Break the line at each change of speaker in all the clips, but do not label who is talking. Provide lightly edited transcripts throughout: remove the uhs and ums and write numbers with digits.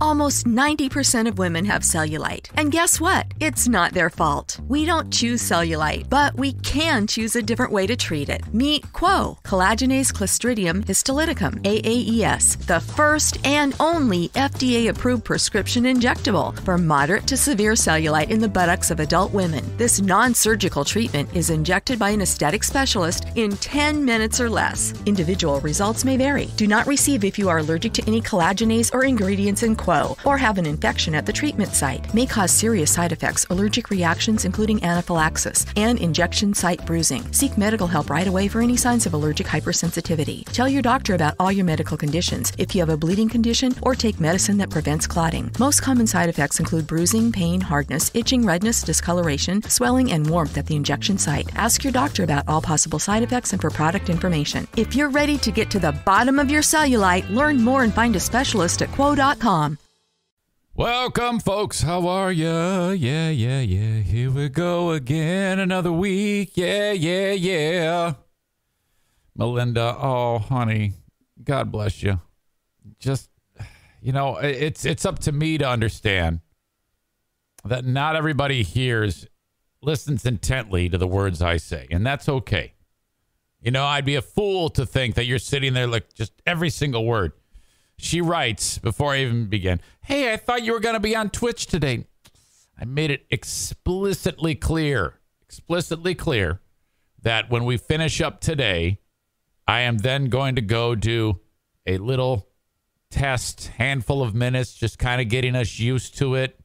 Almost 90% of women have cellulite. And guess what? It's not their fault. We don't choose cellulite, but we can choose a different way to treat it. Meet Quo, collagenase Clostridium histolyticum, AAES, the first and only FDA-approved prescription injectable for moderate to severe cellulite in the buttocks of adult women. This non-surgical treatment is injected by an aesthetic specialist in 10 minutes or less. Individual results may vary. Do not receive if you are allergic to any collagenase or ingredients in Quo or have an infection at the treatment site. May cause serious side effects, allergic reactions including anaphylaxis, and injection site bruising. Seek medical help right away for any signs of allergic hypersensitivity. Tell your doctor about all your medical conditions if you have a bleeding condition or take medicine that prevents clotting. Most common side effects include bruising, pain, hardness, itching, redness, discoloration, swelling, and warmth at the injection site. Ask your doctor about all possible side effects and for product information. If you're ready to get to the bottom of your cellulite, learn more and find a specialist at quo.com.
Welcome, folks. How are ya? Yeah. Here we go again. Another week. Yeah. Melinda, oh, honey, God bless you. Just, it's up to me to understand that not everybody listens intently to the words I say, and that's okay. I'd be a fool to think that you're sitting there like just every single word. She writes, before I even begin, hey, I thought you were going to be on Twitch today. I made it explicitly clear that when we finish up today, I am then going to go do a little test, handful of minutes, just kind of getting us used to it.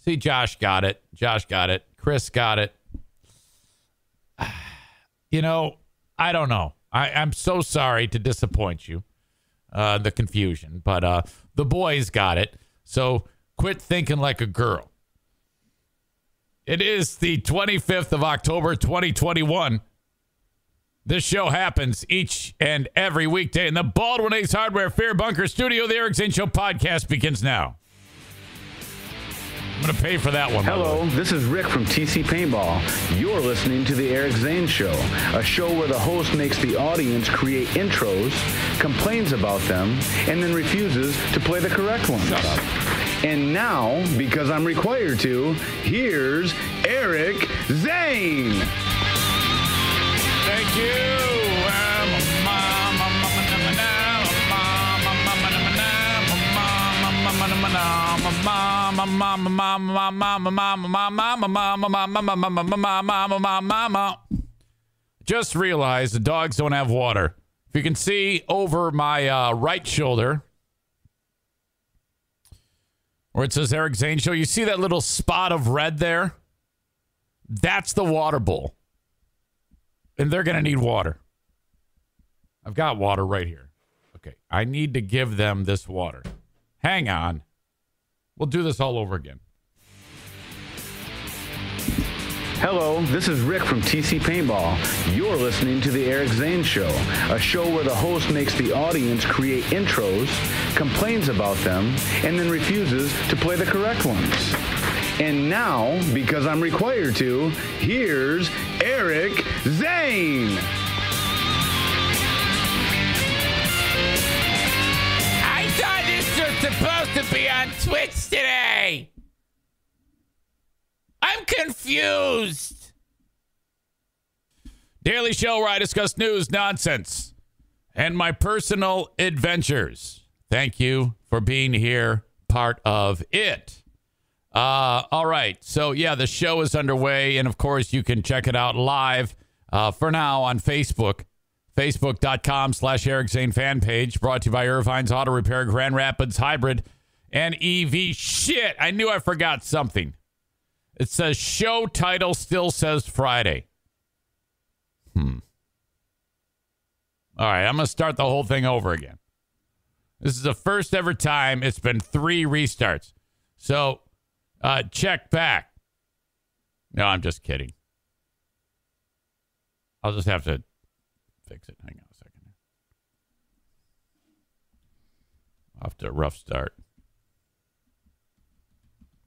See, Josh got it. Chris got it. I don't know. I'm so sorry to disappoint you. The confusion, but the boys got it. So quit thinking like a girl. It is the 25th of October, 2021. This show happens each and every weekday in the Baldwin Ace Hardware Fear Bunker studio. The Eric Zane Show Podcast begins now. I'm going to pay for that one.
Hello, this is Rick from TC Paintball. You're listening to The Eric Zane Show, a show where the host makes the audience create intros, complains about them, and then refuses to play the correct ones.
Shut up.
And now, because I'm required to, here's Eric Zane.
Thank you. Just realized the dogs don't have water. If you can see over my right shoulder where it says Eric Zane Show, you see that little spot of red there? That's the water bowl. And they're going to need water. I've got water right here. Okay, I need to give them this water. Hang on. We'll do this all over again.
Hello, this is Rick from TC Paintball. You're listening to The Eric Zane Show, a show where the host makes the audience create intros, complains about them, and then refuses to play the correct ones. And now, because I'm required to, here's Eric Zane.
I thought this was supposed to be on Twitch today. I'm confused. Daily show where I discuss news, nonsense, and my personal adventures. Thank you for being here, part of it. All right. So, yeah, the show is underway. And, of course, you can check it out live for now on Facebook. Facebook.com/Eric Zane fan page. Brought to you by Irvine's Auto Repair, Grand Rapids Hybrid, and EV. Shit, I knew I forgot something. It says show title still says Friday. All right, I'm going to start the whole thing over again. This is the first ever time it's been 3 restarts. So, check back. No, I'm just kidding. I'll just have to fix it. Hang on a second. Off to a rough start.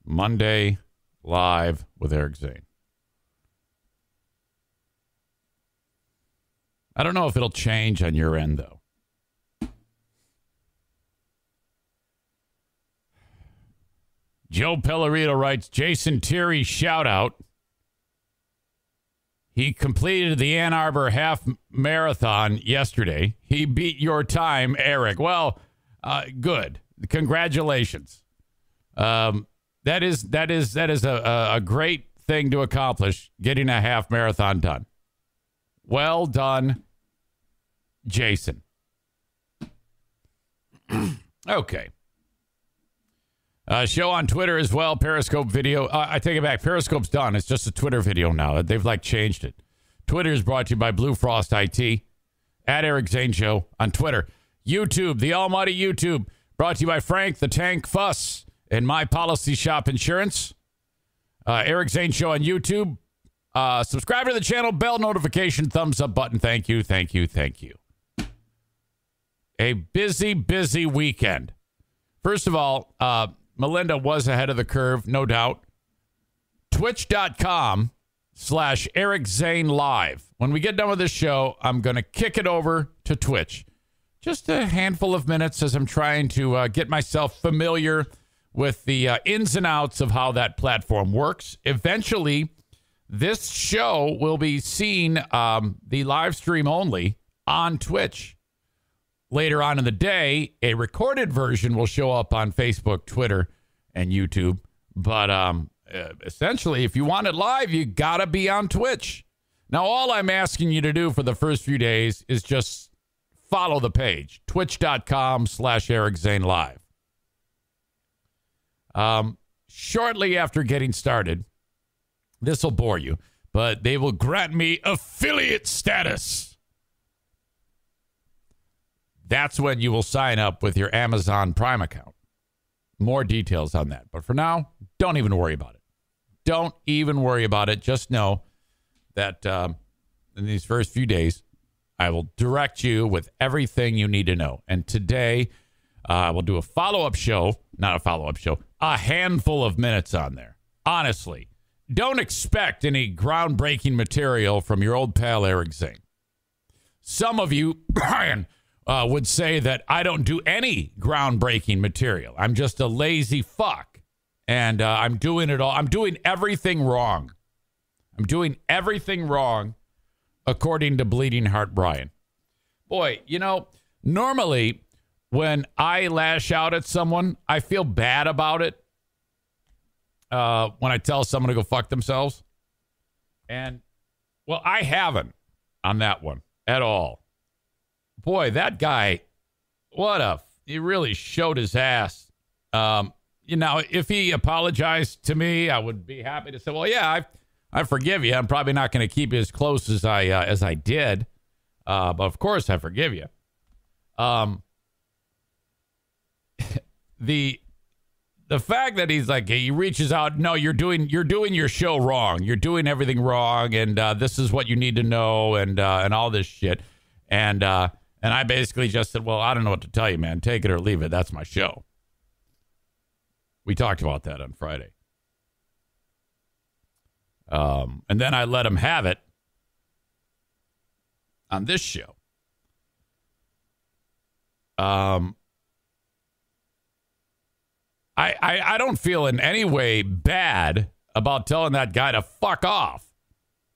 Monday, live with Eric Zane. I don't know if it'll change on your end, though. Joe Pellerito writes, Jason Terry shout out. He completed the Ann Arbor half marathon yesterday. He beat your time, Eric. Well, good. Congratulations. That is a great thing to accomplish, getting a half marathon done. Well done, Jason. Okay. Show on Twitter as well. Periscope video. I take it back. Periscope's done. It's just a Twitter video now. They've changed it. Twitter is brought to you by Blue Frost IT. At Eric Zane Show on Twitter. YouTube, the almighty YouTube, brought to you by Frank the Tank Fuss and My Policy Shop Insurance. Eric Zane Show on YouTube. Subscribe to the channel. Bell notification. Thumbs up button. Thank you. Thank you. Thank you. A busy, busy weekend. First of all, Melinda was ahead of the curve, no doubt. Twitch.com/Eric Zane Live. When we get done with this show, I'm going to kick it over to Twitch. Just a handful of minutes as I'm trying to get myself familiar with the ins and outs of how that platform works. Eventually, this show will be seen, the live stream only, on Twitch. Later on in the day, a recorded version will show up on Facebook, Twitter, and YouTube. But essentially, if you want it live, you got to be on Twitch. Now, all I'm asking you to do for the first few days is just follow the page, twitch.com/Eric Zane Live. Shortly after getting started, this will bore you, but they will grant me affiliate status. That's when you will sign up with your Amazon Prime account. More details on that. But for now, don't even worry about it. Don't even worry about it. Just know that in these first few days, I will direct you with everything you need to know. And today, we'll do a follow-up show. Not a follow-up show. A handful of minutes on there. Honestly, don't expect any groundbreaking material from your old pal Eric Zane. Some of you, Brian, would say that I don't do any groundbreaking material. I'm just a lazy fuck. And I'm doing it all. I'm doing everything wrong. I'm doing everything wrong, according to Bleeding Heart Brian. Boy, normally when I lash out at someone, I feel bad about it. When I tell someone to go fuck themselves. And, well, I haven't on that one at all. Boy, that guy, he really showed his ass. If he apologized to me, I would be happy to say, well, yeah, I forgive you. I'm probably not going to keep you as close as I did. But of course I forgive you. The fact that he's he reaches out, no, you're doing your show wrong. You're doing everything wrong. And this is what you need to know and all this shit. And I basically just said, well, I don't know what to tell you, man. Take it or leave it. That's my show. We talked about that on Friday. And then I let him have it on this show. I don't feel in any way bad about telling that guy to fuck off.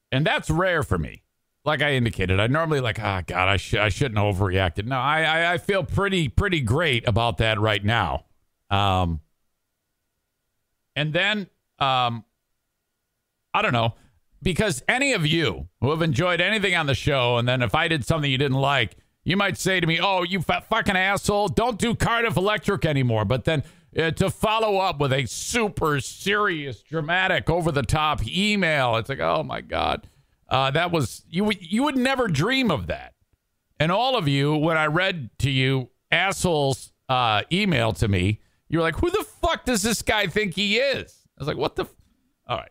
And that's rare for me. Like I indicated, I normally God, I shouldn't have overreacted. No, I feel pretty great about that right now. And then, I don't know, because any of you who have enjoyed anything on the show, and then if I did something you didn't like, you might say to me, oh, you fucking asshole, don't do Cardiff Electric anymore. But then to follow up with a super serious, dramatic, over-the-top email, it's oh, my God. That was, you would never dream of that. And all of you, when I read to you assholes email to me, you were like, who the fuck does this guy think he is? I was like, what the? All right.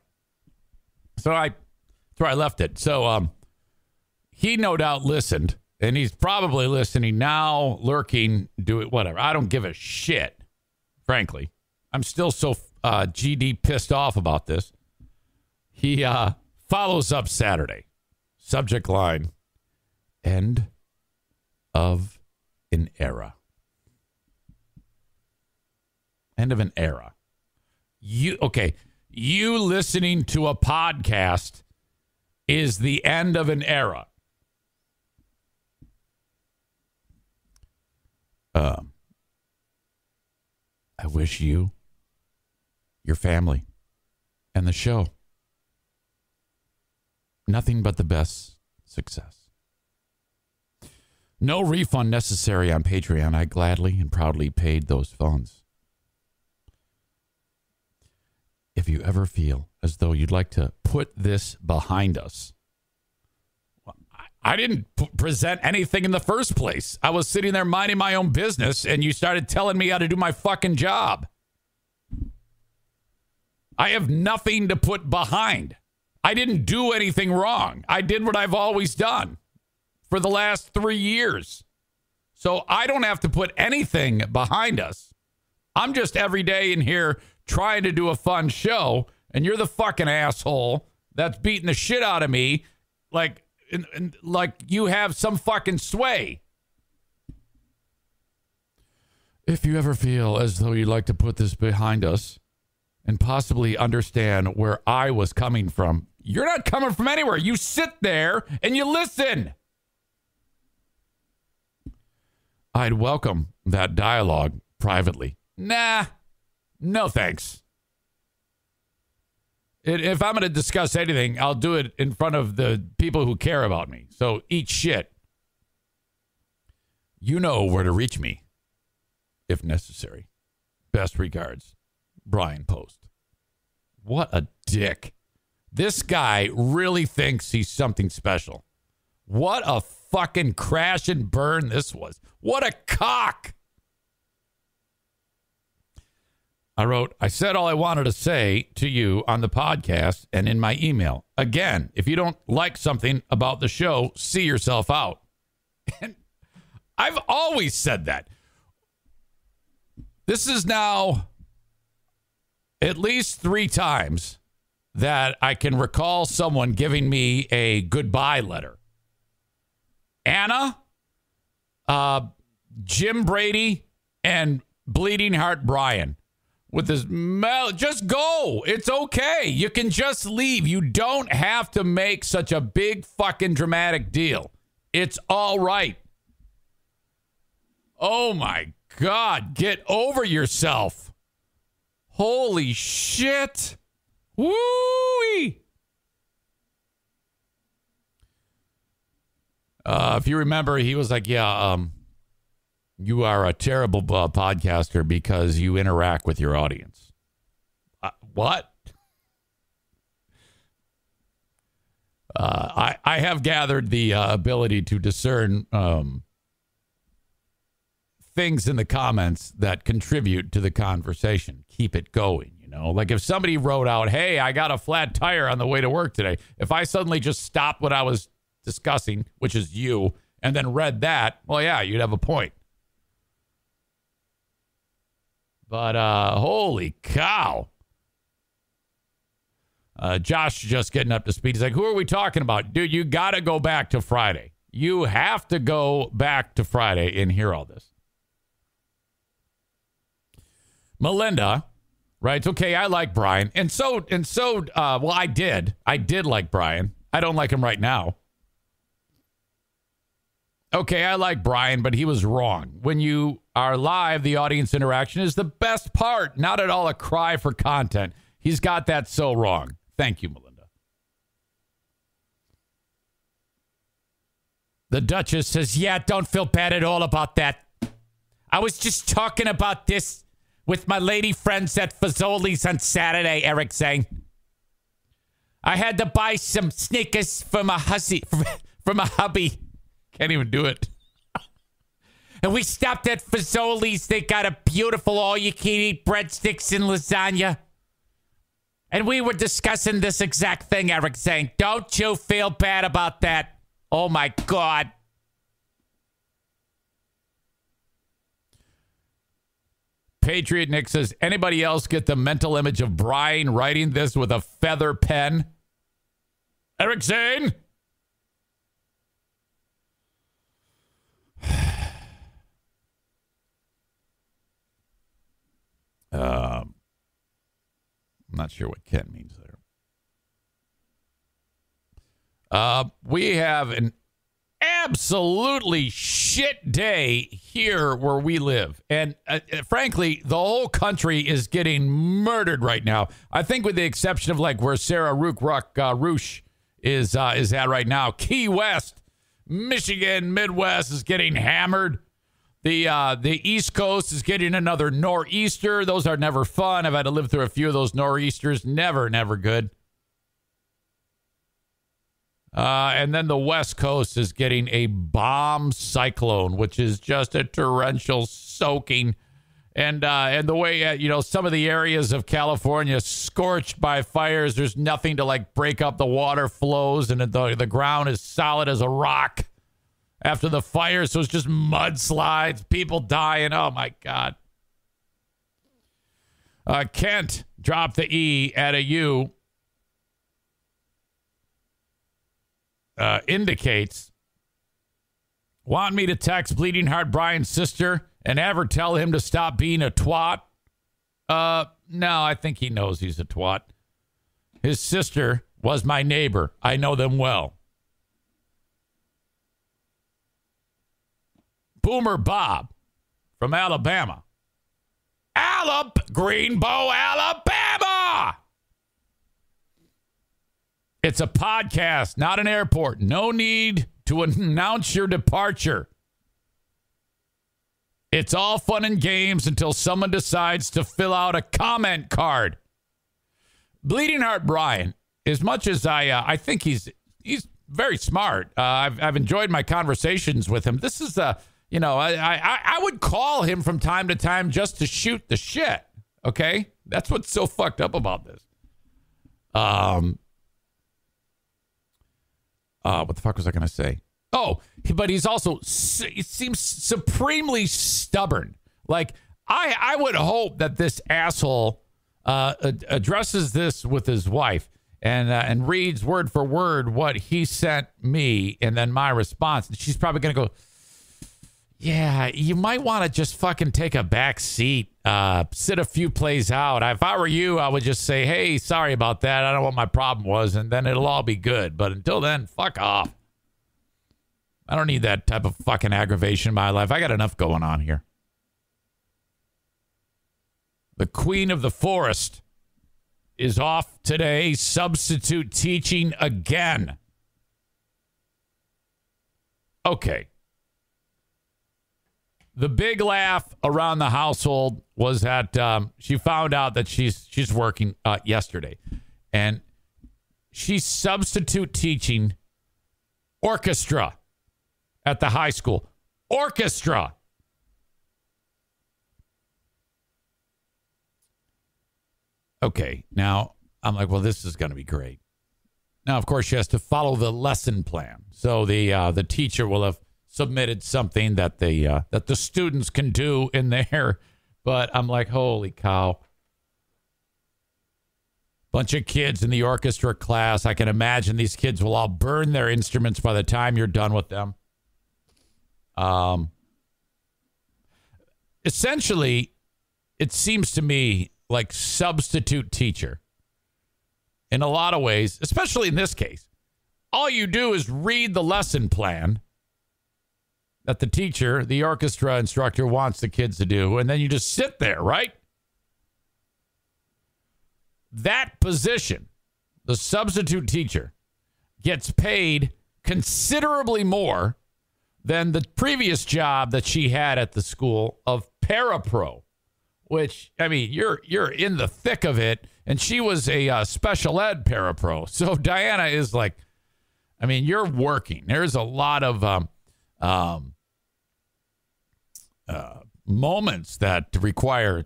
So that's where I left it. So he no doubt listened, and he's probably listening now, lurking, do it, whatever. I don't give a shit, frankly. I'm still so GD pissed off about this. He follows up Saturday. Subject line, end of an era. End of an era. You listening to a podcast is the end of an era. I wish you, your family, and the show nothing but the best success. No refund necessary on Patreon. I gladly and proudly paid those funds. If you ever feel as though you'd like to put this behind us, I didn't present anything in the first place. I was sitting there minding my own business, and you started telling me how to do my fucking job. I have nothing to put behind. I didn't do anything wrong. I did what I've always done for the last 3 years. So I don't have to put anything behind us. I'm just every day in here trying to do a fun show, and you're the fucking asshole that's beating the shit out of me like you have some fucking sway. If you ever feel as though you'd like to put this behind us and possibly understand where I was coming from, you're not coming from anywhere. You sit there and you listen. I'd welcome that dialogue privately. Nah, no thanks. If I'm going to discuss anything, I'll do it in front of the people who care about me. So eat shit. You know where to reach me, if necessary. Best regards, Brian Post. What a dick. This guy really thinks he's something special. What a fucking crash and burn this was. What a cock. I wrote, I said all I wanted to say to you on the podcast and in my email. Again, if you don't like something about the show, see yourself out. And I've always said that. This is now at least 3 times that I can recall someone giving me a goodbye letter. Anna, Jim Brady, and Bleeding Heart Brian. With this, just go. It's okay. You can just leave. You don't have to make such a big fucking dramatic deal. It's all right. Oh my God. Get over yourself. Holy shit. Woo-wee. If you remember, he was like, yeah, you are a terrible podcaster because you interact with your audience. What? I have gathered the ability to discern things in the comments that contribute to the conversation. Keep it going, you know? Like if somebody wrote out, hey, I got a flat tire on the way to work today. If I suddenly just stopped what I was discussing, which is you, and then read that, well, yeah, you'd have a point. But holy cow. Josh just getting up to speed. He's like, who are we talking about? Dude, you got to go back to Friday. You have to go back to Friday and hear all this. Melinda writes, okay, I like Brian. And so, well, I did like Brian. I don't like him right now. Okay, I like Brian, but he was wrong. When you are live, the audience interaction is the best part, not at all a cry for content. He's got that so wrong. Thank you, Melinda. The Duchess says, yeah, don't feel bad at all about that. I was just talking about this with my lady friends at Fazoli's on Saturday, Eric Zane. I had to buy some sneakers for my hubby. Can't even do it. And we stopped at Fazoli's. They got a beautiful all-you-can-eat breadsticks and lasagna. And we were discussing this exact thing, Eric, saying, don't you feel bad about that? Oh, my God. Patriot Nick says, anybody else get the mental image of Brian writing this with a feather pen? Eric Zane? I'm not sure what Kent means there. We have an absolutely shit day here where we live. And frankly, the whole country is getting murdered right now. I think with the exception of like where Sarah Roosh is at right now. Key West, Michigan, Midwest is getting hammered. The East Coast is getting another nor'easter. Those are never fun. I've had to live through a few of those nor'easters. Never good. And then the West Coast is getting a bomb cyclone, which is just a torrential soaking. And the way, some of the areas of California scorched by fires, there's nothing to like break up the water flows, and the ground is solid as a rock after the fire. So it's just mudslides, people dying. Oh, my God. Kent dropped the E at a U. Indicates, want me to text Bleeding Heart Brian's sister and have her tell him to stop being a twat? No, I think he knows he's a twat. His sister was my neighbor. I know them well. Boomer Bob from Alabama. Greenbow, Alabama! It's a podcast, not an airport. No need to announce your departure. It's all fun and games until someone decides to fill out a comment card. Bleeding Heart Brian, as much as I think he's very smart. I've enjoyed my conversations with him. This is I would call him from time to time just to shoot the shit. Okay, that's what's so fucked up about this. What the fuck was I going to say? Oh, but he's also, he seems supremely stubborn. Like, I would hope that this asshole addresses this with his wife and reads word for word what he sent me and then my response. And she's probably going to go, yeah, you might want to just fucking take a back seat, sit a few plays out. If I were you, I would just say, hey, sorry about that. I don't know what my problem was, and then it'll all be good. But until then, fuck off. I don't need that type of fucking aggravation in my life. I got enough going on here. The Queen of the Forest is off today, substitute teaching again. Okay. The big laugh around the household was that she found out that she's working yesterday, and she's substitute teaching orchestra at the high school. Orchestra. Okay, now I'm like, well, this is going to be great. Now, of course, she has to follow the lesson plan, so the teacher will have submitted something that the students can do in there. But I'm like, holy cow. Bunch of kids in the orchestra class. I can imagine these kids will all burn their instruments by the time you're done with them. Essentially, it seems to me like substitute teacher in a lot of ways, especially in this case. All you do is read the lesson plan that the teacher, the orchestra instructor, wants the kids to do, and then you just sit there, right? That position, the substitute teacher, gets paid considerably more than the previous job that she had at the school of parapro, which, I mean, you're in the thick of it, and she was a special ed parapro. So Diana is like, I mean, you're working. There's a lot of moments that require,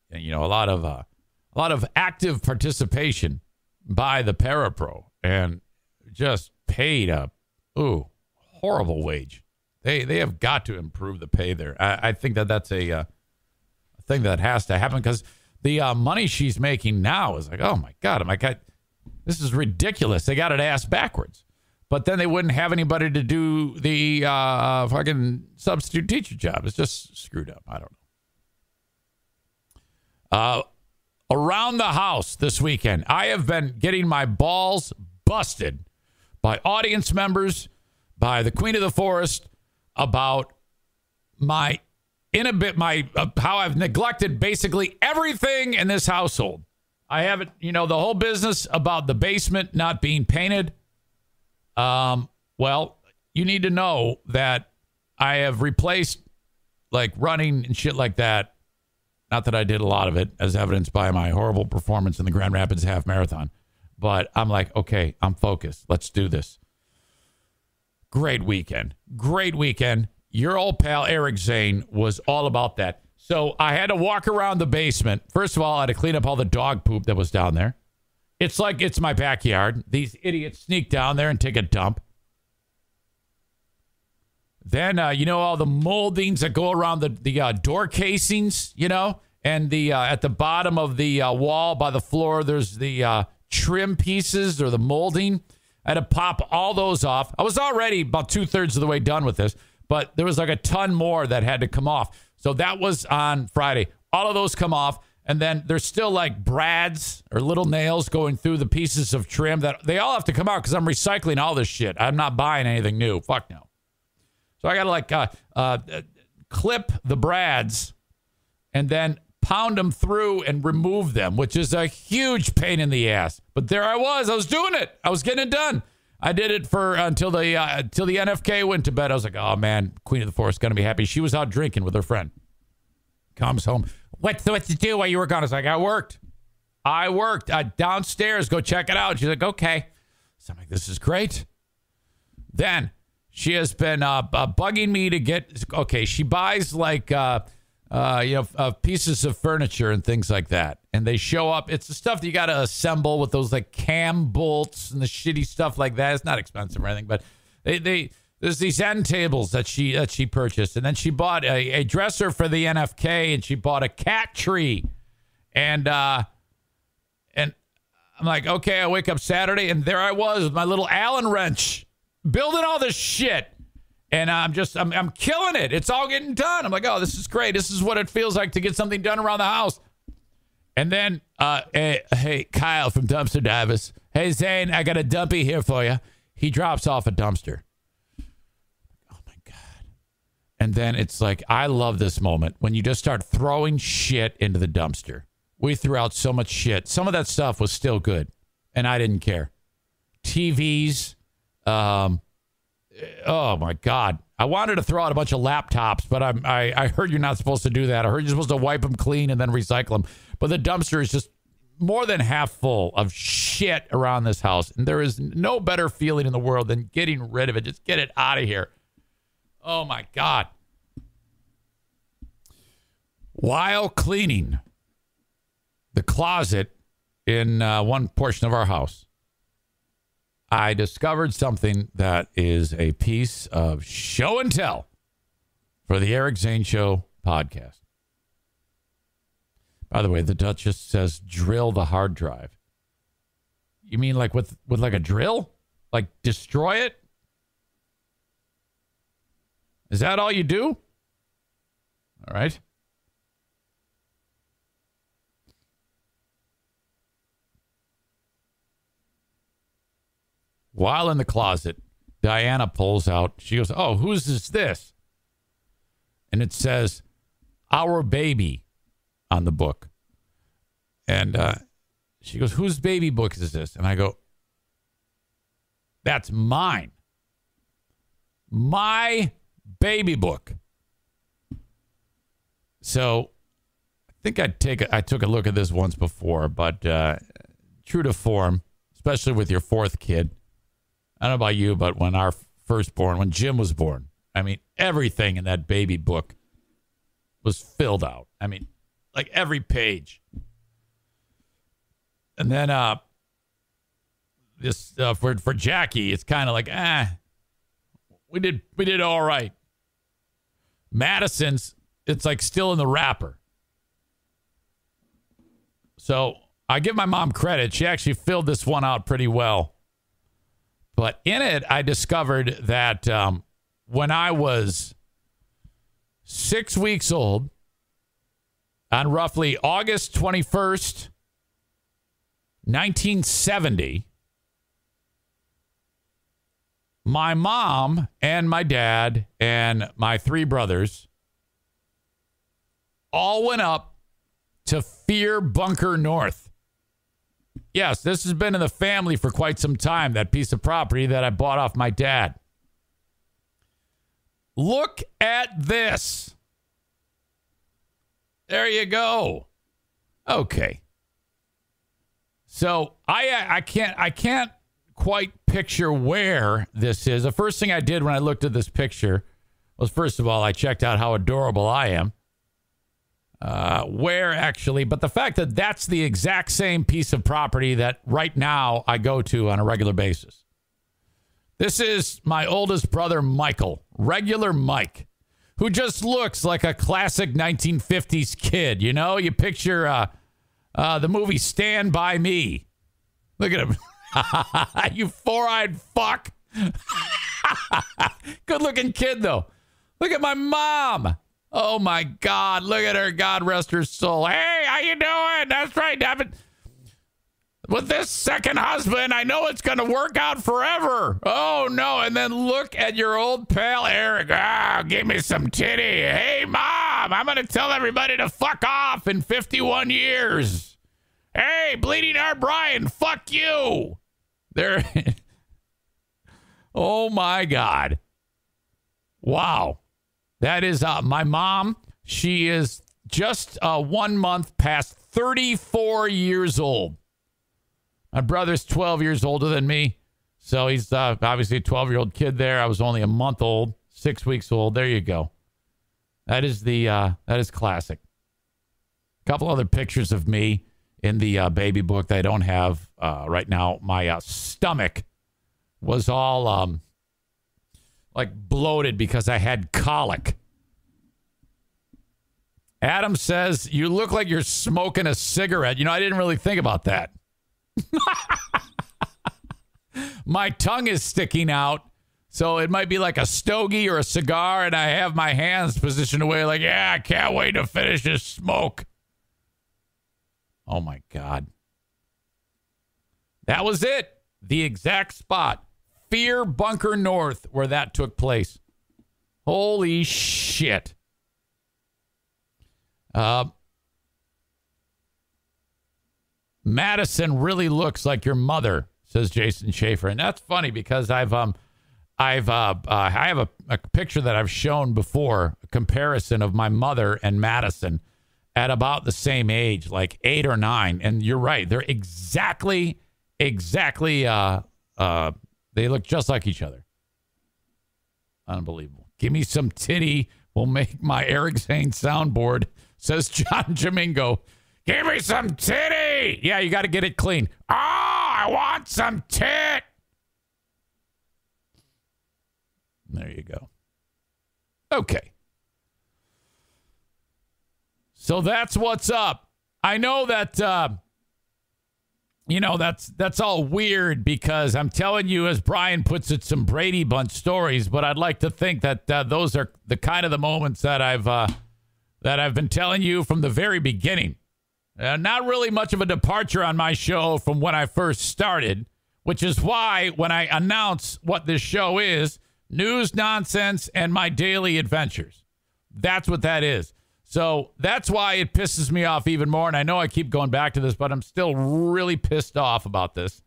a lot of active participation by the parapro, and just paid a horrible wage. They have got to improve the pay there. I think that's a thing that has to happen, because the money she's making now is like, oh my God, this is ridiculous. They got it ass backwards. But then they wouldn't have anybody to do the fucking substitute teacher job. It's just screwed up. I don't know. around the house this weekend. I have been getting my balls busted by audience members, by the Queen of the Forest, about how I've neglected basically everything in this household. I haven't, the whole business about the basement not being painted. Well, you need to know that I have replaced like running and shit like that. Not that I did a lot of it, as evidenced by my horrible performance in the Grand Rapids Half Marathon. But I'm like, okay, I'm focused. Let's do this. Great weekend. Your old pal, Eric Zane, was all about that. So I had to walk around the basement. First of all, I had to clean up all the dog poop that was down there. It's like it's my backyard. These idiots sneak down there and take a dump. Then, all the moldings that go around the door casings, and at the bottom of the wall by the floor, there's the trim pieces or the molding. I had to pop all those off. I was already about 2/3 of the way done with this, but there was like a ton more that had to come off. So that was on Friday. All of those come off. And then there's still like brads or little nails going through the pieces of trim that they all have to come out because I'm recycling all this shit. I'm not buying anything new. Fuck no. So I got to clip the brads and then pound them through and remove them, which is a huge pain in the ass. But there I was doing it. I was getting it done. I did it until the NFK went to bed. I was like, oh man, Queen of the Forest going to be happy. She was out drinking with her friend. Comes home. What to do while you were gone? I was like, I worked. Downstairs, go check it out. She's like, okay. So I'm like, this is great. Then she has been bugging me to get, okay, she buys like, pieces of furniture and things like that. And they show up. It's the stuff that you got to assemble with those like cam bolts and the shitty stuff like that. It's not expensive or anything, but there's these end tables that she purchased. And then she bought a dresser for the NFK and she bought a cat tree. And I'm like, okay, I wake up Saturday and there I was with my little Allen wrench building all this shit. And I'm killing it. It's all getting done. I'm like, oh, this is great. This is what it feels like to get something done around the house. And then, hey, Kyle from Dumpster Divers. Hey, Zane, I got a dumpy here for you. He drops off a dumpster. Oh, my God. And then it's like, I love this moment when you just start throwing shit into the dumpster. We threw out so much shit. Some of that stuff was still good, and I didn't care. TVs, oh my God. I wanted to throw out a bunch of laptops, but I heard you're not supposed to do that. I heard you're supposed to wipe them clean and then recycle them. But the dumpster is just more than half full of shit around this house. And there is no better feeling in the world than getting rid of it. Just get it out of here. Oh my God. While cleaning the closet in one portion of our house, I discovered something that is a piece of show and tell for the Eric Zane Show podcast. By the way, the Duchess says drill the hard drive. You mean like with like a drill? Like destroy it? Is that all you do? All right. While in the closet, Diana pulls out. She goes, oh, whose is this? And it says, Our Baby on the book. And she goes, whose baby book is this? And I go, that's mine. My baby book. So I think I took a look at this once before, but true to form, especially with your fourth kid. I don't know about you, but when when Jim was born, I mean, everything in that baby book was filled out. I mean, like every page. And then this for Jackie, it's kind of like, we did all right. Madison's, it's like still in the wrapper. So I give my mom credit. She actually filled this one out pretty well. But in it, I discovered that when I was 6 weeks old, on roughly August 21st, 1970, my mom and my dad and my three brothers all went up to Fear Bunker North. Yes, this has been in the family for quite some time, that piece of property that I bought off my dad. Look at this. There you go. Okay. So I can't quite picture where this is. The first thing I did when I looked at this picture was, first of all, I checked out how adorable I am. Where actually, but the fact that that's the exact same piece of property that right now I go to on a regular basis. This is my oldest brother, Michael, regular Mike, who just looks like a classic 1950s kid. You know, you picture the movie Stand By Me. Look at him. You four-eyed fuck. Good looking kid, though. Look at my mom. Oh, my God. Look at her. God rest her soul. Hey, how you doing? That's right, Devin. With this second husband, I know it's going to work out forever. Oh, no. And then look at your old pal, Eric. Give me some titty. Hey, Mom, I'm going to tell everybody to fuck off in 51 years. Hey, Bleeding Heart Brian, fuck you. There. Oh, my God. Wow. That is my mom. She is just 1 month past 34 years old. My brother's 12 years older than me. So he's obviously a 12-year-old kid there. I was only a month old, 6 weeks old. There you go. That is classic. A couple other pictures of me in the baby book that I don't have right now. My stomach was all like bloated because I had colic. Adam says, you look like you're smoking a cigarette. You know, I didn't really think about that. My tongue is sticking out, so it might be like a stogie or a cigar, and I have my hands positioned away like, yeah, I can't wait to finish this smoke. Oh, my God. That was it. The exact spot. Fear Bunker North, where that took place. Holy shit. Madison really looks like your mother, says Jason Schaefer. And that's funny because I have a picture that I've shown before, a comparison of my mother and Madison at about the same age, like 8 or 9. And you're right. They're exactly, they look just like each other. Unbelievable. Give me some titty. We'll make my Eric Zane soundboard, says John Jamingo. Give me some titty. Yeah, you got to get it clean. Oh, I want some tit. There you go. Okay. So that's what's up. I know that, that's all weird because I'm telling you, as Brian puts it, some Brady Bunch stories, but I'd like to think that those are the kind of the moments that I've been telling you from the very beginning. Not really much of a departure on my show from when I first started, which is why when I announce what this show is, news, nonsense, and my daily adventures, that's what that is. So that's why it pisses me off even more. And I know I keep going back to this, but I'm still really pissed off about this.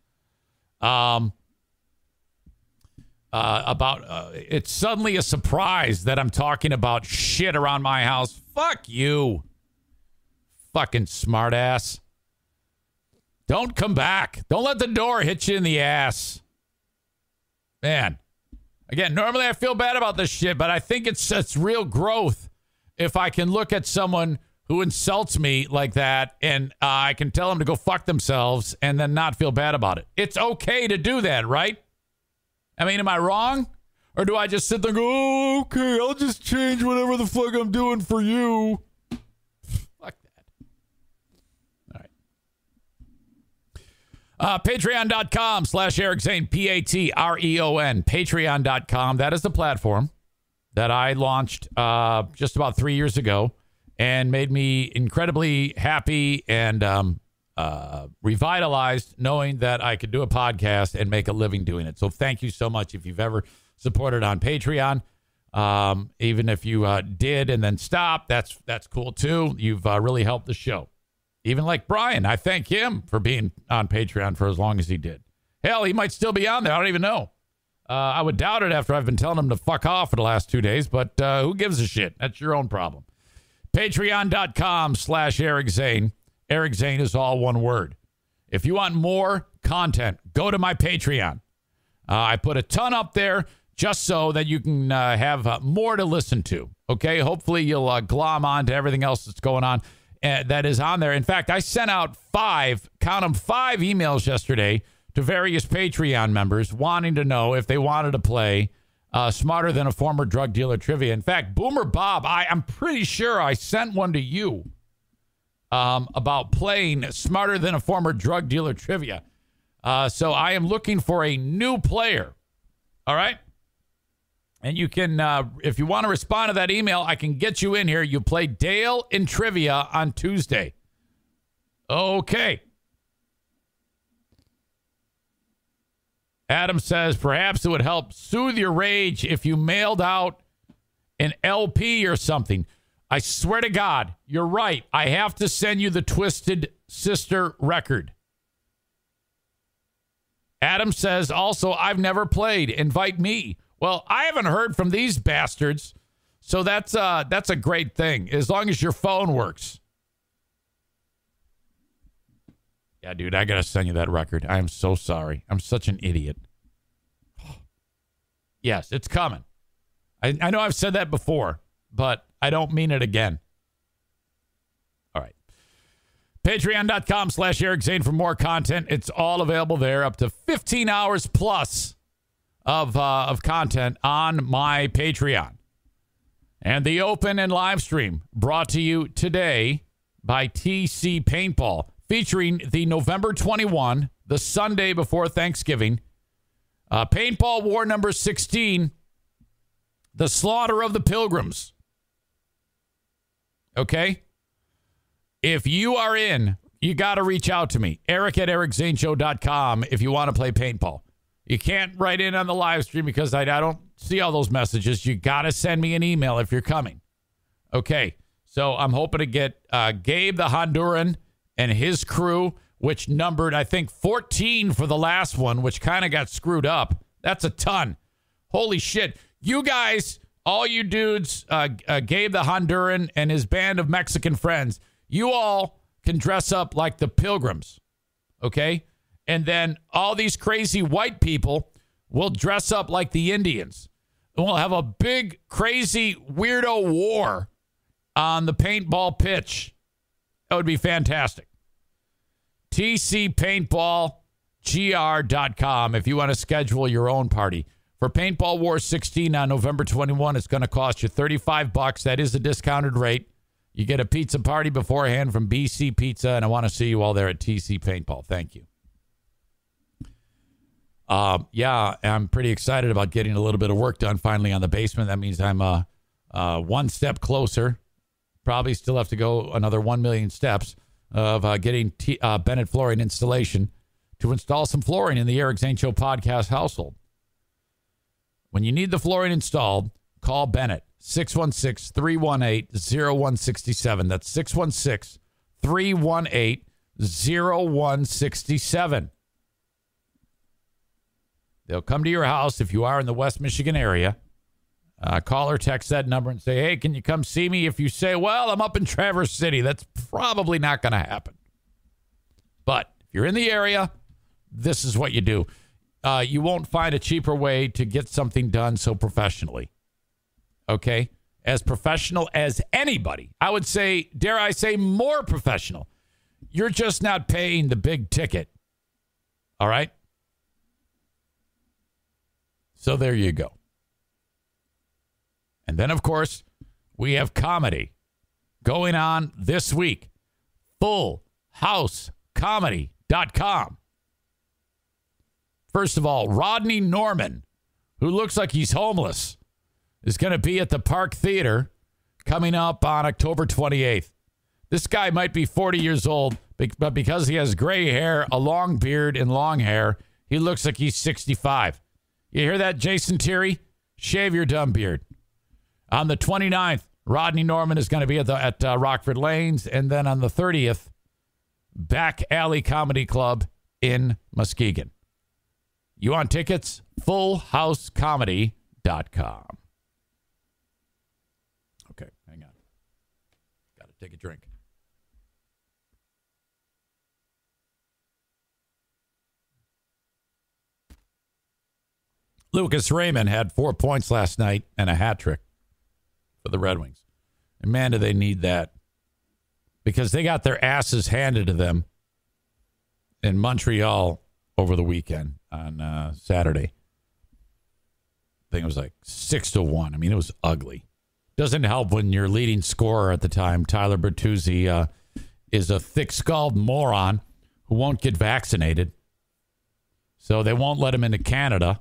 It's suddenly a surprise that I'm talking about shit around my house. Fuck you. Fucking smartass. Don't come back. Don't let the door hit you in the ass. Man. Again, normally I feel bad about this shit, but I think it's real growth if I can look at someone who insults me like that and I can tell them to go fuck themselves and then not feel bad about it. It's okay to do that, right? I mean, am I wrong? Or do I just sit there and go, oh, okay, I'll just change whatever the fuck I'm doing for you? Fuck that. All right. Patreon.com/Eric Zane, Patreon. Patreon.com. That is the platform that I launched just about 3 years ago and made me incredibly happy and revitalized knowing that I could do a podcast and make a living doing it. So thank you so much if you've ever supported on Patreon. Even if you did and then stopped, that's cool too. You've really helped the show. Even like Brian, I thank him for being on Patreon for as long as he did. Hell, he might still be on there. I don't even know. I would doubt it after I've been telling him to fuck off for the last 2 days, but who gives a shit? That's your own problem. Patreon.com/Eric Zane. Eric Zane is all one word. If you want more content, go to my Patreon. I put a ton up there just so that you can have more to listen to. Okay? Hopefully you'll glom on to everything else that's going on that is on there. In fact, I sent out 5 emails yesterday to various Patreon members wanting to know if they wanted to play Smarter Than a Former Drug Dealer Trivia. In fact, Boomer Bob, I'm pretty sure I sent one to you about playing Smarter Than a Former Drug Dealer Trivia. So I am looking for a new player. All right? And you can, if you want to respond to that email, I can get you in here. You play Dale in Trivia on Tuesday. Okay. Adam says, perhaps it would help soothe your rage if you mailed out an LP or something. I swear to God, you're right. I have to send you the Twisted Sister record. Adam says, also, I've never played. Invite me. Well, I haven't heard from these bastards, so that's a great thing, as long as your phone works. Yeah, dude, I got to send you that record. I am so sorry. I'm such an idiot. Yes, it's coming. I know I've said that before, but I don't mean it again. All right. Patreon.com/Eric Zane for more content. It's all available there, up to 15 hours plus of content on my Patreon. And the open and live stream brought to you today by TC Paintball, featuring the November 21, the Sunday before Thanksgiving, Paintball War number 16, the Slaughter of the Pilgrims. Okay? If you are in, you got to reach out to me. Eric@ericzaneshow.com if you want to play paintball. You can't write in on the live stream because I don't see all those messages. You got to send me an email if you're coming. Okay, so I'm hoping to get Gabe the Honduran and his crew, which numbered, I think, 14 for the last one, which kind of got screwed up. That's a ton. Holy shit. You guys, all you dudes, Gabe the Honduran and his band of Mexican friends, you all can dress up like the Pilgrims, okay? And then all these crazy white people will dress up like the Indians. And we'll have a big, crazy, weirdo war on the paintball pitch. That would be fantastic. TCPaintballGR.com if you want to schedule your own party. For Paintball War 16 on November 21, it's going to cost you $35. That is a discounted rate. You get a pizza party beforehand from BC Pizza, and I want to see you all there at TC Paintball. Thank you. Yeah, I'm pretty excited about getting a little bit of work done finally on the basement. That means I'm one step closer. Probably still have to go another 1 million steps of getting Bennett Flooring Installation to install some flooring in the Eric Zane Show podcast household. When you need the flooring installed, call Bennett, 616-318-0167. That's 616-318-0167. They'll come to your house if you are in the West Michigan area. Call or text that number and say, hey, can you come see me? If you say, well, I'm up in Traverse City, that's probably not going to happen. But if you're in the area, this is what you do. You won't find a cheaper way to get something done so professionally. Okay? As professional as anybody. I would say, dare I say, more professional. You're just not paying the big ticket. All right? So there you go. And then, of course, we have comedy going on this week. FullHouseComedy.com. First of all, Rodney Norman, who looks like he's homeless, is going to be at the Park Theater coming up on October 28th. This guy might be 40 years old, But because he has gray hair, a long beard, and long hair, he looks like he's 65. You hear that, Jason Terry? Shave your dumb beard. On the 29th, Rodney Norman is going to be at Rockford Lanes. And then on the 30th, Back Alley Comedy Club in Muskegon. You want tickets? FullHouseComedy.com. Okay, hang on. Got to take a drink. Lucas Raymond had 4 points last night and a hat trick for the Red Wings. And man, do they need that. Because they got their asses handed to them in Montreal over the weekend on Saturday. I think it was like 6-1. I mean, it was ugly. Doesn't help when your leading scorer at the time, Tyler Bertuzzi, is a thick-skulled moron who won't get vaccinated. So they won't let him into Canada.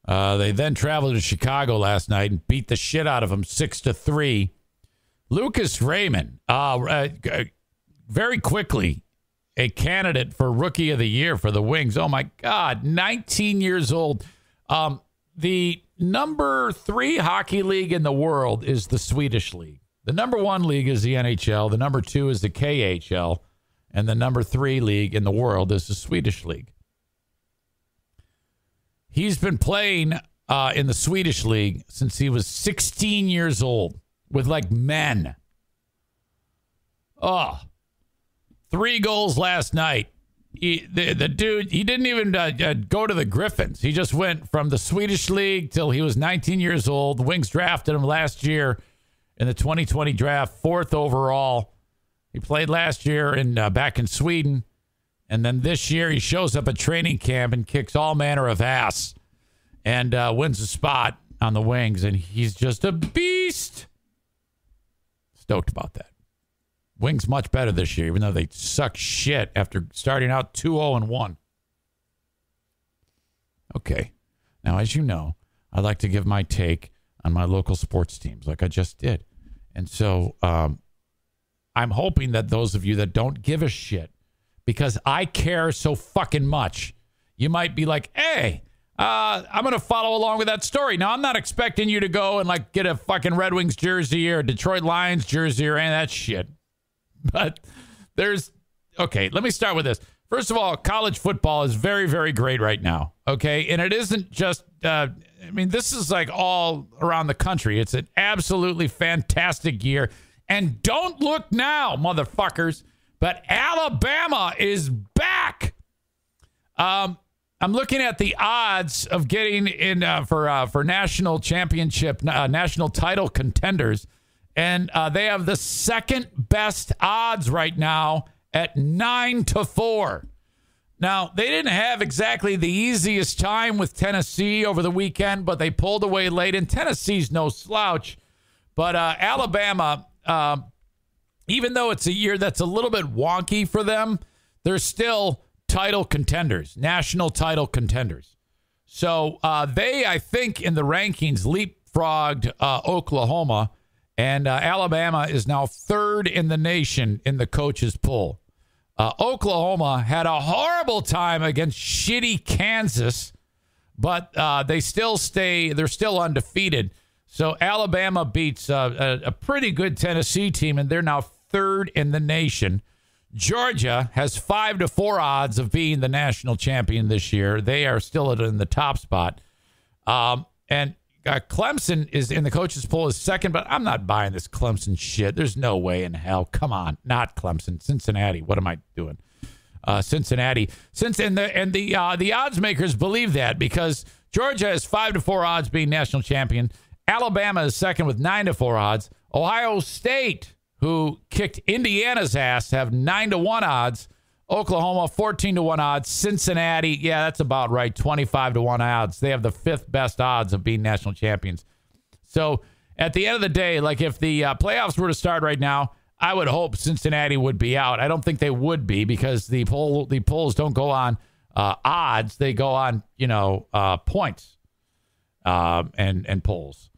They then traveled to Chicago last night and beat the shit out of him 6-3. Lucas Raymond, very quickly, a candidate for Rookie of the Year for the Wings. Oh, my God, 19 years old. The number 3 hockey league in the world is the Swedish league. The number 1 league is the NHL. The number 2 is the KHL. And the number 3 league in the world is the Swedish league. He's been playing in the Swedish league since he was 16 years old with like men. 3 goals last night. The dude, he didn't even go to the Griffins. He just went from the Swedish league till he was 19 years old. The Wings drafted him last year in the 2020 draft, 4th overall. He played last year back in Sweden. And then this year he shows up at training camp and kicks all manner of ass and wins a spot on the Wings. And he's just a beast. Stoked about that. Wings much better this year, even though they suck shit after starting out 2-0-1. Okay. Now, as you know, I like to give my take on my local sports teams like I just did. And so I'm hoping that those of you that don't give a shit, because I care so fucking much, you might be like, hey, I'm going to follow along with that story. Now, I'm not expecting you to go and like get a fucking Red Wings jersey or a Detroit Lions jersey or any of that shit. But okay, let me start with this. First of all, college football is very, very great right now. Okay. And it isn't just, this is like all around the country. It's an absolutely fantastic year. And don't look now, motherfuckers. But Alabama is back. I'm looking at the odds of getting in for national championship, national title contenders. And they have the second best odds right now at 9-4. Now, they didn't have exactly the easiest time with Tennessee over the weekend, but they pulled away late. And Tennessee's no slouch. But Alabama, even though it's a year that's a little bit wonky for them, they're still title contenders, national title contenders. So they, I think, in the rankings, leapfrogged Oklahoma, and Alabama is now 3rd in the nation in the coaches' poll. Oklahoma had a horrible time against shitty Kansas, but they're still undefeated. So Alabama beats a pretty good Tennessee team, and they're now 3rd in the nation. Georgia has 5-4 odds of being the national champion this year. They are still in the top spot. And Clemson is in the coaches' poll is 2nd, but I'm not buying this Clemson shit. There's no way in hell. Come on, not Clemson. Cincinnati. What am I doing? Cincinnati. The odds makers believe that because Georgia has 5-4 odds being national champion. Alabama is 2nd with 9-4 odds. Ohio State, who kicked Indiana's ass, have 9-1 odds. Oklahoma, 14-1 odds. Cincinnati, yeah, that's about right, 25-1 odds. They have the 5th best odds of being national champions. So at the end of the day, like if the playoffs were to start right now, I would hope Cincinnati would be out. I don't think they would be because the polls don't go on odds. They go on, points and polls,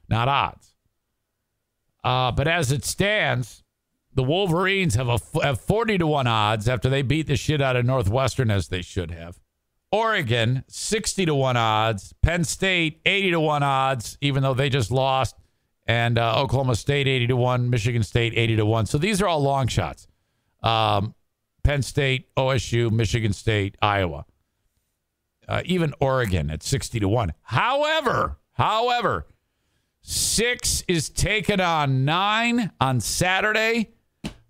not odds. But as it stands, the Wolverines have 40-1 odds after they beat the shit out of Northwestern, as they should have. Oregon, 60-1 odds. Penn State, 80-1 odds, even though they just lost. And Oklahoma State, 80-1. Michigan State, 80-1. So these are all long shots. Penn State, OSU, Michigan State, Iowa. Even Oregon at 60-1. However, 6 is taken on 9 on Saturday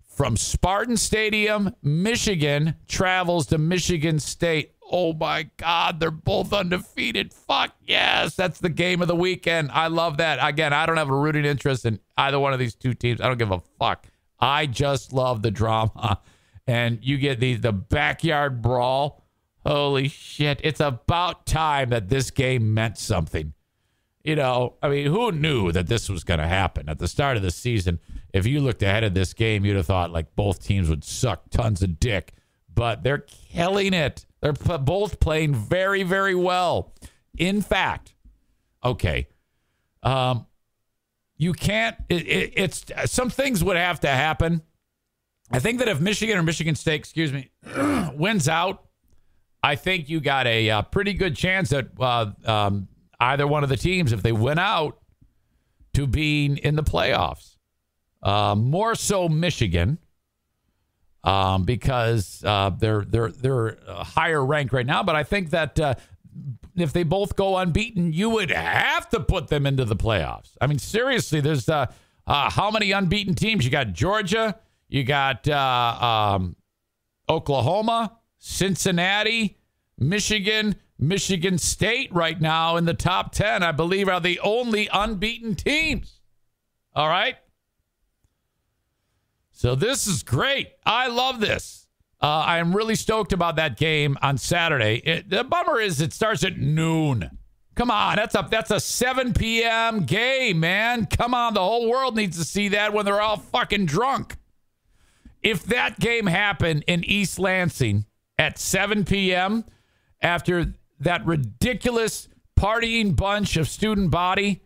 from Spartan Stadium. Michigan travels to Michigan State. Oh, my God, they're both undefeated. Fuck yes, that's the game of the weekend. I love that. Again, I don't have a rooting interest in either one of these two teams. I don't give a fuck. I just love the drama. And you get the backyard brawl. Holy shit. It's about time that this game meant something. You know, I mean, who knew that this was going to happen at the start of the season? If you looked ahead of this game, you'd have thought like both teams would suck tons of dick. But they're killing it. They're both playing very, very well. In fact, okay, you can't, it's some things would have to happen. I think that if Michigan or Michigan State, wins out, I think you got a pretty good chance that either one of the teams, if they win out, to being in the playoffs. More so Michigan. Because they're higher ranked right now. But I think that if they both go unbeaten, you would have to put them into the playoffs. I mean, seriously, there's how many unbeaten teams? You got Georgia, you got Oklahoma, Cincinnati, Michigan, Michigan State right now in the top 10, I believe, are the only unbeaten teams. All right. So this is great. I love this. I am really stoked about that game on Saturday. The bummer is it starts at noon. Come on, that's a 7 p.m. game, man. Come on, the whole world needs to see that when they're all fucking drunk. If that game happened in East Lansing at 7 p.m. after that ridiculous partying bunch of student body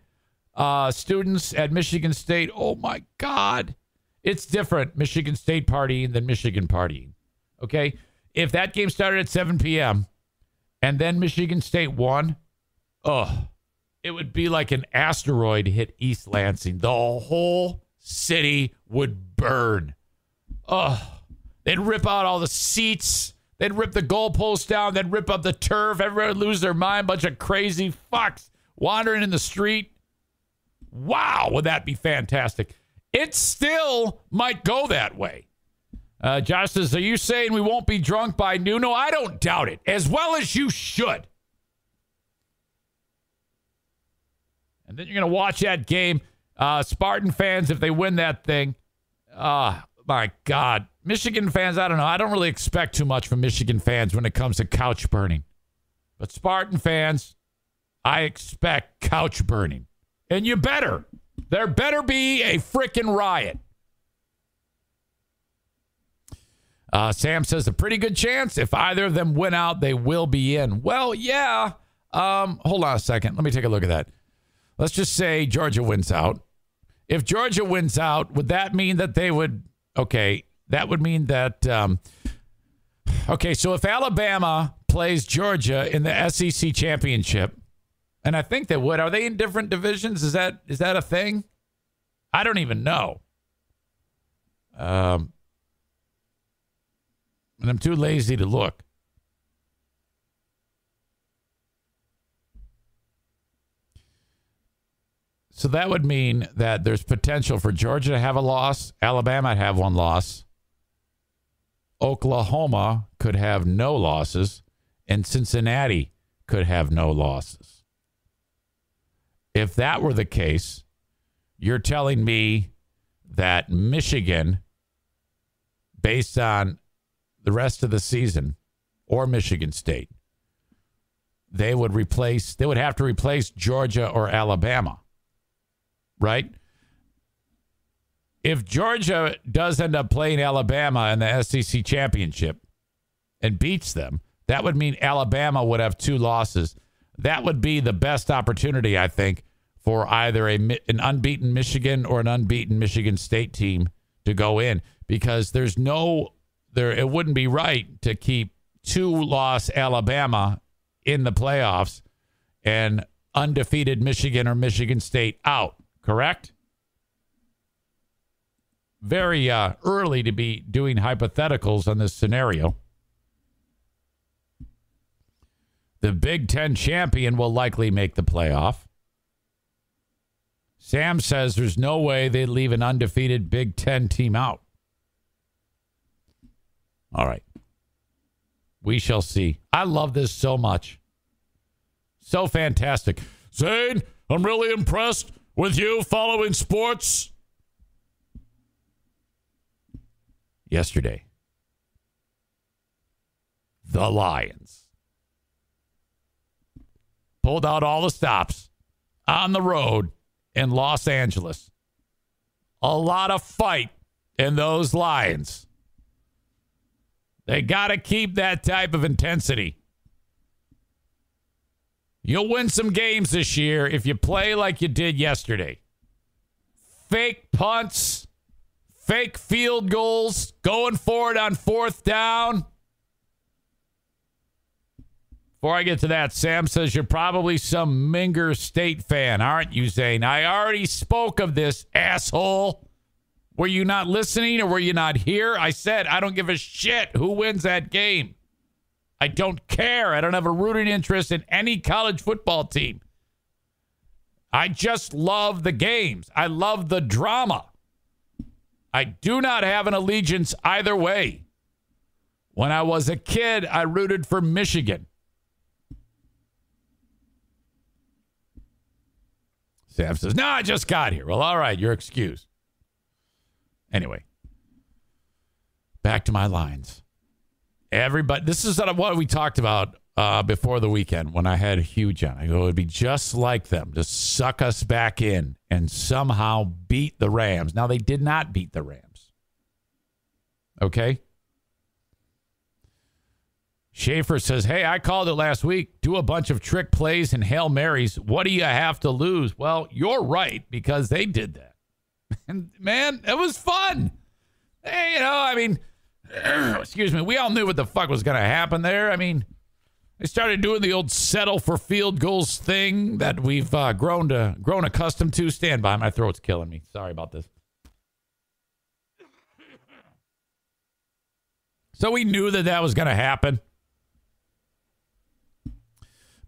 students at Michigan State, oh my God. It's different, Michigan State partying than Michigan partying, okay? If that game started at 7 p.m. and then Michigan State won, it would be like an asteroid hit East Lansing. The whole city would burn. They'd rip out all the seats. They'd rip the goalposts down. They'd rip up the turf. Everyone would lose their mind. Bunch of crazy fucks wandering in the street. Wow, would that be fantastic? It still might go that way. Josh says, are you saying we won't be drunk by noon? No, I don't doubt it. As well as you should. And then you're going to watch that game. Spartan fans, if they win that thing. My God. Michigan fans, I don't know. I don't really expect too much from Michigan fans when it comes to couch burning. But Spartan fans, I expect couch burning. And you better. There better be a frickin' riot. Sam says a pretty good chance. If either of them win out, they will be in. Well, yeah. Hold on a second. Let me take a look at that. Let's just say Georgia wins out. If Georgia wins out, would that mean that they would... Okay, that would mean that... okay, so if Alabama plays Georgia in the SEC championship... And I think they would. Are they in different divisions? Is that a thing? I don't even know. And I'm too lazy to look. So that would mean that there's potential for Georgia to have a loss, Alabama to have one loss, Oklahoma could have no losses, and Cincinnati could have no losses. If that were the case, you're telling me that Michigan, based on the rest of the season, or Michigan State, they would have to replace Georgia or Alabama, right? If Georgia does end up playing Alabama in the SEC championship and beats them, that would mean Alabama would have 2 losses. That would be the best opportunity, I think, for either an unbeaten Michigan or an unbeaten Michigan State team to go in, because it wouldn't be right to keep 2-loss Alabama in the playoffs and undefeated Michigan or Michigan State out, correct? Very early to be doing hypotheticals on this scenario. The Big Ten champion will likely make the playoff. Sam says there's no way they'd leave an undefeated Big Ten team out. All right. We shall see. I love this so much. So fantastic. Zane, I'm really impressed with you following sports. Yesterday, the Lions pulled out all the stops on the road in Los Angeles. A lot of fight in those Lions. They got to keep that type of intensity. You'll win some games this year if you play like you did yesterday. Fake punts, fake field goals, going for it on 4th down. Before I get to that, Sam says you're probably some Minger State fan, aren't you, Zane? I already spoke of this, asshole. Were you not listening or were you not here? I said I don't give a shit who wins that game. I don't care. I don't have a rooting interest in any college football team. I just love the games. I love the drama. I do not have an allegiance either way. When I was a kid, I rooted for Michigan. Sam says, no, I just got here. Well, all right, you're excused. Anyway, back to my lines. Everybody, this is what we talked about before the weekend when I had Hugh on. I go, it would be just like them to suck us back in and somehow beat the Rams. Now, they did not beat the Rams. Okay? Schaefer says, hey, I called it last week. Do a bunch of trick plays and Hail Marys. What do you have to lose? Well, you're right, because they did that. And, man, it was fun. Hey, I mean, excuse me, we all knew what the fuck was going to happen there. I mean, they started doing the old settle for field goals thing that we've grown accustomed to. Stand by. My throat's killing me. Sorry about this. So we knew that was going to happen.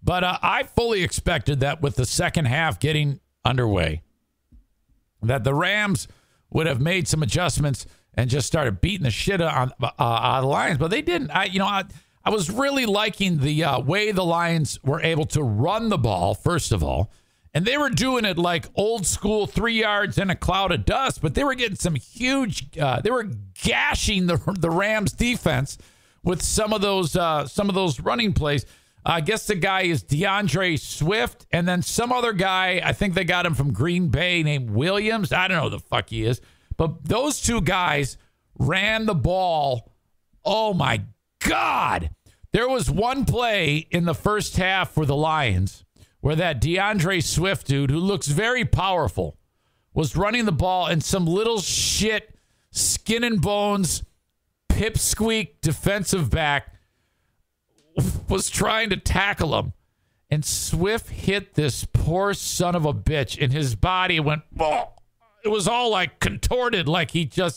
But I fully expected that with the second half getting underway, that the Rams would have made some adjustments and just started beating the shit on the Lions. But they didn't. I was really liking the way the Lions were able to run the ball, first of all. And they were doing it like old school 3 yards in a cloud of dust. But they were getting some huge, they were gashing the Rams defense with some of those running plays. I guess the guy is DeAndre Swift, and then some other guy, I think they got him from Green Bay, named Williams. I don't know who the fuck he is. But those two guys ran the ball. Oh, my God. There was one play in the first half for the Lions where that DeAndre Swift dude, who looks very powerful, was running the ball, and some little shit, skin and bones, pipsqueak defensive back was trying to tackle him, and Swift hit this poor son of a bitch, and his body went, oh, it was all like contorted, like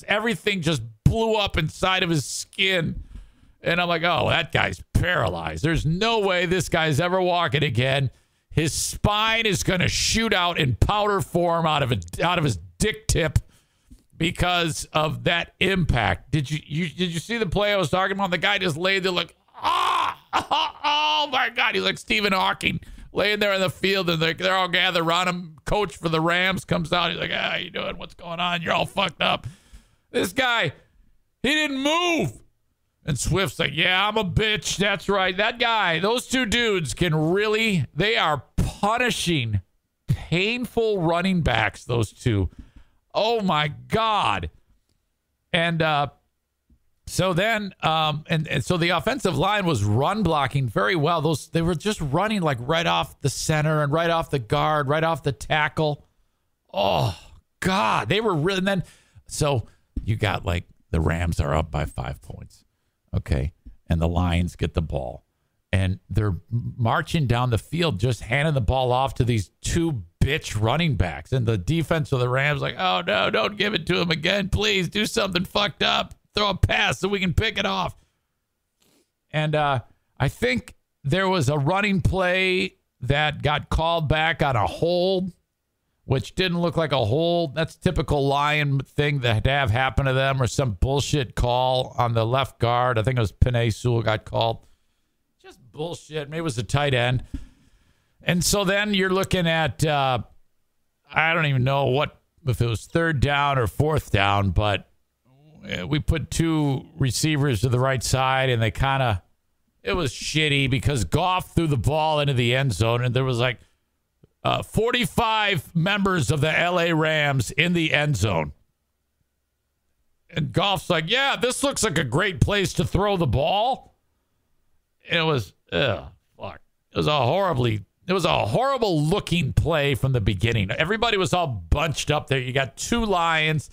everything just blew up inside of his skin. And I'm like, oh, that guy's paralyzed. There's no way this guy's ever walking again. His spine is going to shoot out in powder form out of his dick tip because of that impact. Did you see the play I was talking about? The guy just laid there like, oh my God. He's like Stephen Hawking laying there in the field, and they're all gathered around him. Coach for the Rams comes out. He's like, how you doing? What's going on? You're all fucked up. This guy, he didn't move. And Swift's like, yeah, I'm a bitch. That's right. That guy, those two dudes they are punishing painful running backs, those two. Oh, my God. And So then, and so the offensive line was run blocking very well. They were just running like right off the center and right off the guard, right off the tackle. Oh, God. They were really, and then, so you got like the Rams are up by 5 points. Okay. And the Lions get the ball. And they're marching down the field, just handing the ball off to these two bitch running backs. And the defense of the Rams like, oh, no, don't give it to him again. Please do something fucked up. Throw a pass so we can pick it off. And I think there was a running play that got called back on a hold, which didn't look like a hold. That's typical Lion thing that have happened to them, or some bullshit call on the left guard. I think it was Penei Sewell got called. Just bullshit. Maybe it was a tight end. And so then you're looking at, I don't even know if it was third down or fourth down, but we put two receivers to the right side, and it was shitty because Goff threw the ball into the end zone, and there was like 45 members of the LA Rams in the end zone. And Goff's like, yeah, this looks like a great place to throw the ball. And it was, fuck. It was a horrible looking play from the beginning. Everybody was all bunched up there. You got two Lions,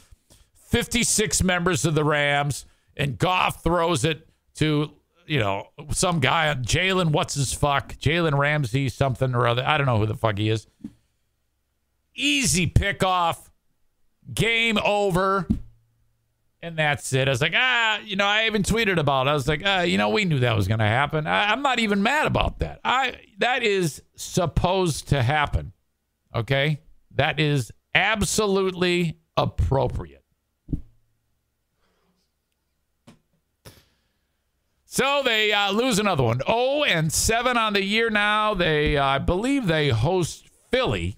56 members of the Rams, and Goff throws it to, some guy, Jalen Ramsey something or other. I don't know who the fuck he is. Easy pickoff. Game over. And that's it. I was like, I even tweeted about it. I was like, we knew that was going to happen. I'm not even mad about that. That is supposed to happen. Okay? That is absolutely appropriate. So they lose another one. 0-7 on the year now. I believe they host Philly.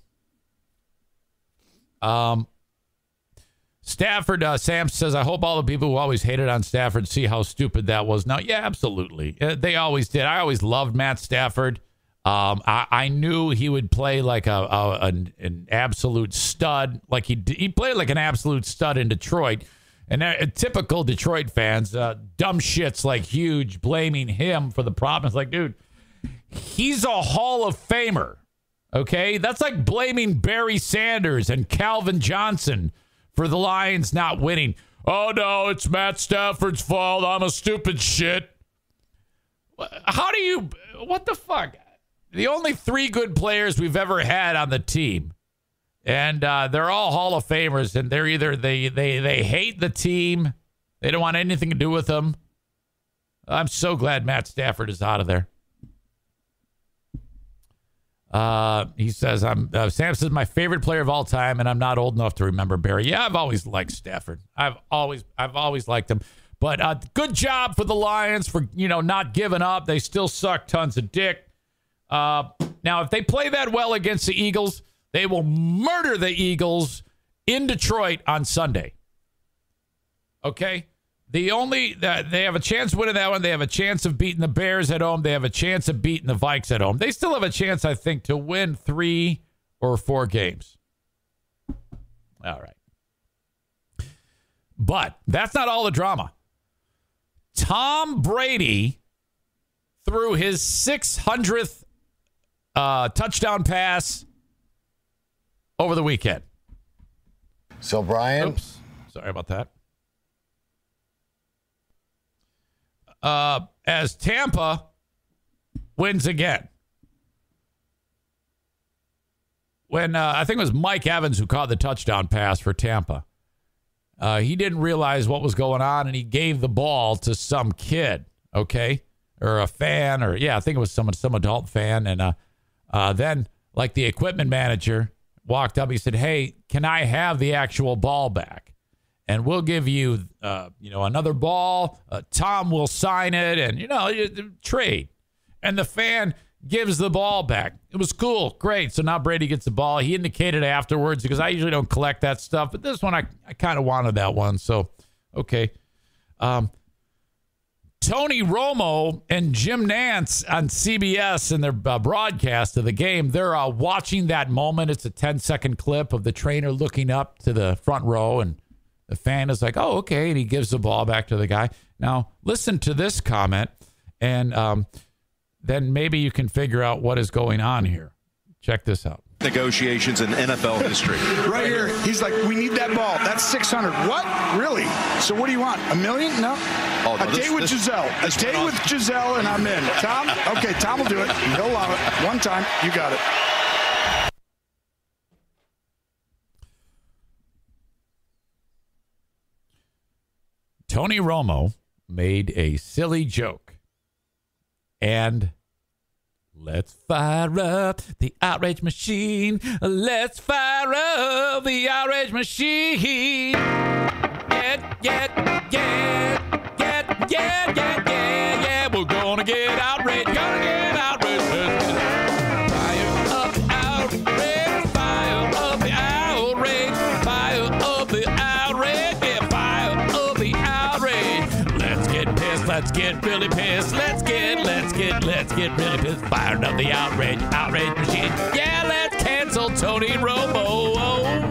Stafford, Sam says, I hope all the people who always hated on Stafford see how stupid that was. Now, yeah, absolutely. They always did. I always loved Matt Stafford. I knew he would play like an absolute stud. Like he played like an absolute stud in Detroit. And typical Detroit fans, dumb shits like Huge blaming him for the problems. Like, dude, he's a Hall of Famer. Okay? That's like blaming Barry Sanders and Calvin Johnson for the Lions not winning. Oh, no, it's Matt Stafford's fault. I'm a stupid shit. What the fuck? The only three good players we've ever had on the team, and they're all Hall of Famers, and they're either they hate the team, they don't want anything to do with them. I'm so glad Matt Stafford is out of there. He says, Sam says, my favorite player of all time, and I'm not old enough to remember Barry. Yeah, I've always liked Stafford. I've always liked him. But good job for the Lions for, not giving up. They still suck tons of dick. Now, if they play that well against the Eagles, they will murder the Eagles in Detroit on Sunday. Okay? They have a chance of winning that one. They have a chance of beating the Bears at home. They have a chance of beating the Vikes at home. They still have a chance, I think, to win 3 or 4 games. All right. But that's not all the drama. Tom Brady threw his 600th touchdown pass over the weekend.
So, Brian.
Oops. Sorry about that. As Tampa wins again. When I think it was Mike Evans who caught the touchdown pass for Tampa. He didn't realize what was going on, and he gave the ball to some kid, okay? Or a fan, I think it was some adult fan. And then, like, the equipment manager walked up. He said, hey, can I have the actual ball back? And we'll give you, another ball. Tom will sign it and, trade. And the fan gives the ball back. It was cool. Great. So now Brady gets the ball. He indicated afterwards, because I usually don't collect that stuff. But this one, I kind of wanted that one. So, okay. Tony Romo and Jim Nantz on CBS in their broadcast of the game, they're watching that moment. It's a 10-second clip of the trainer looking up to the front row, and The fan is like, oh, okay. And he gives the ball back to the guy. Now, listen to this comment, and then maybe you can figure out what is going on here. Check this out.
Negotiations in NFL history.
Right here. He's like, we need that ball. That's 600. What? Really? So what do you want? $1 million? No.
Oh, no,
a date with Giselle. A date with Giselle, and I'm in. Tom? Okay, Tom will do it. He'll allow it. One time. You got it.
Tony Romo made a silly joke. And let's fire up the outrage machine. Let's fire up the outrage machine. Yeah. We're gonna get outraged. Gonna get outraged. Fire up the outrage. Fire up the outrage. Fire up the outrage. Yeah, fire up the outrage. Let's get pissed. Let's get really pissed. Let's get really pissed. Fired up the outrage machine. Yeah, let's cancel Tony Romo. Whoa.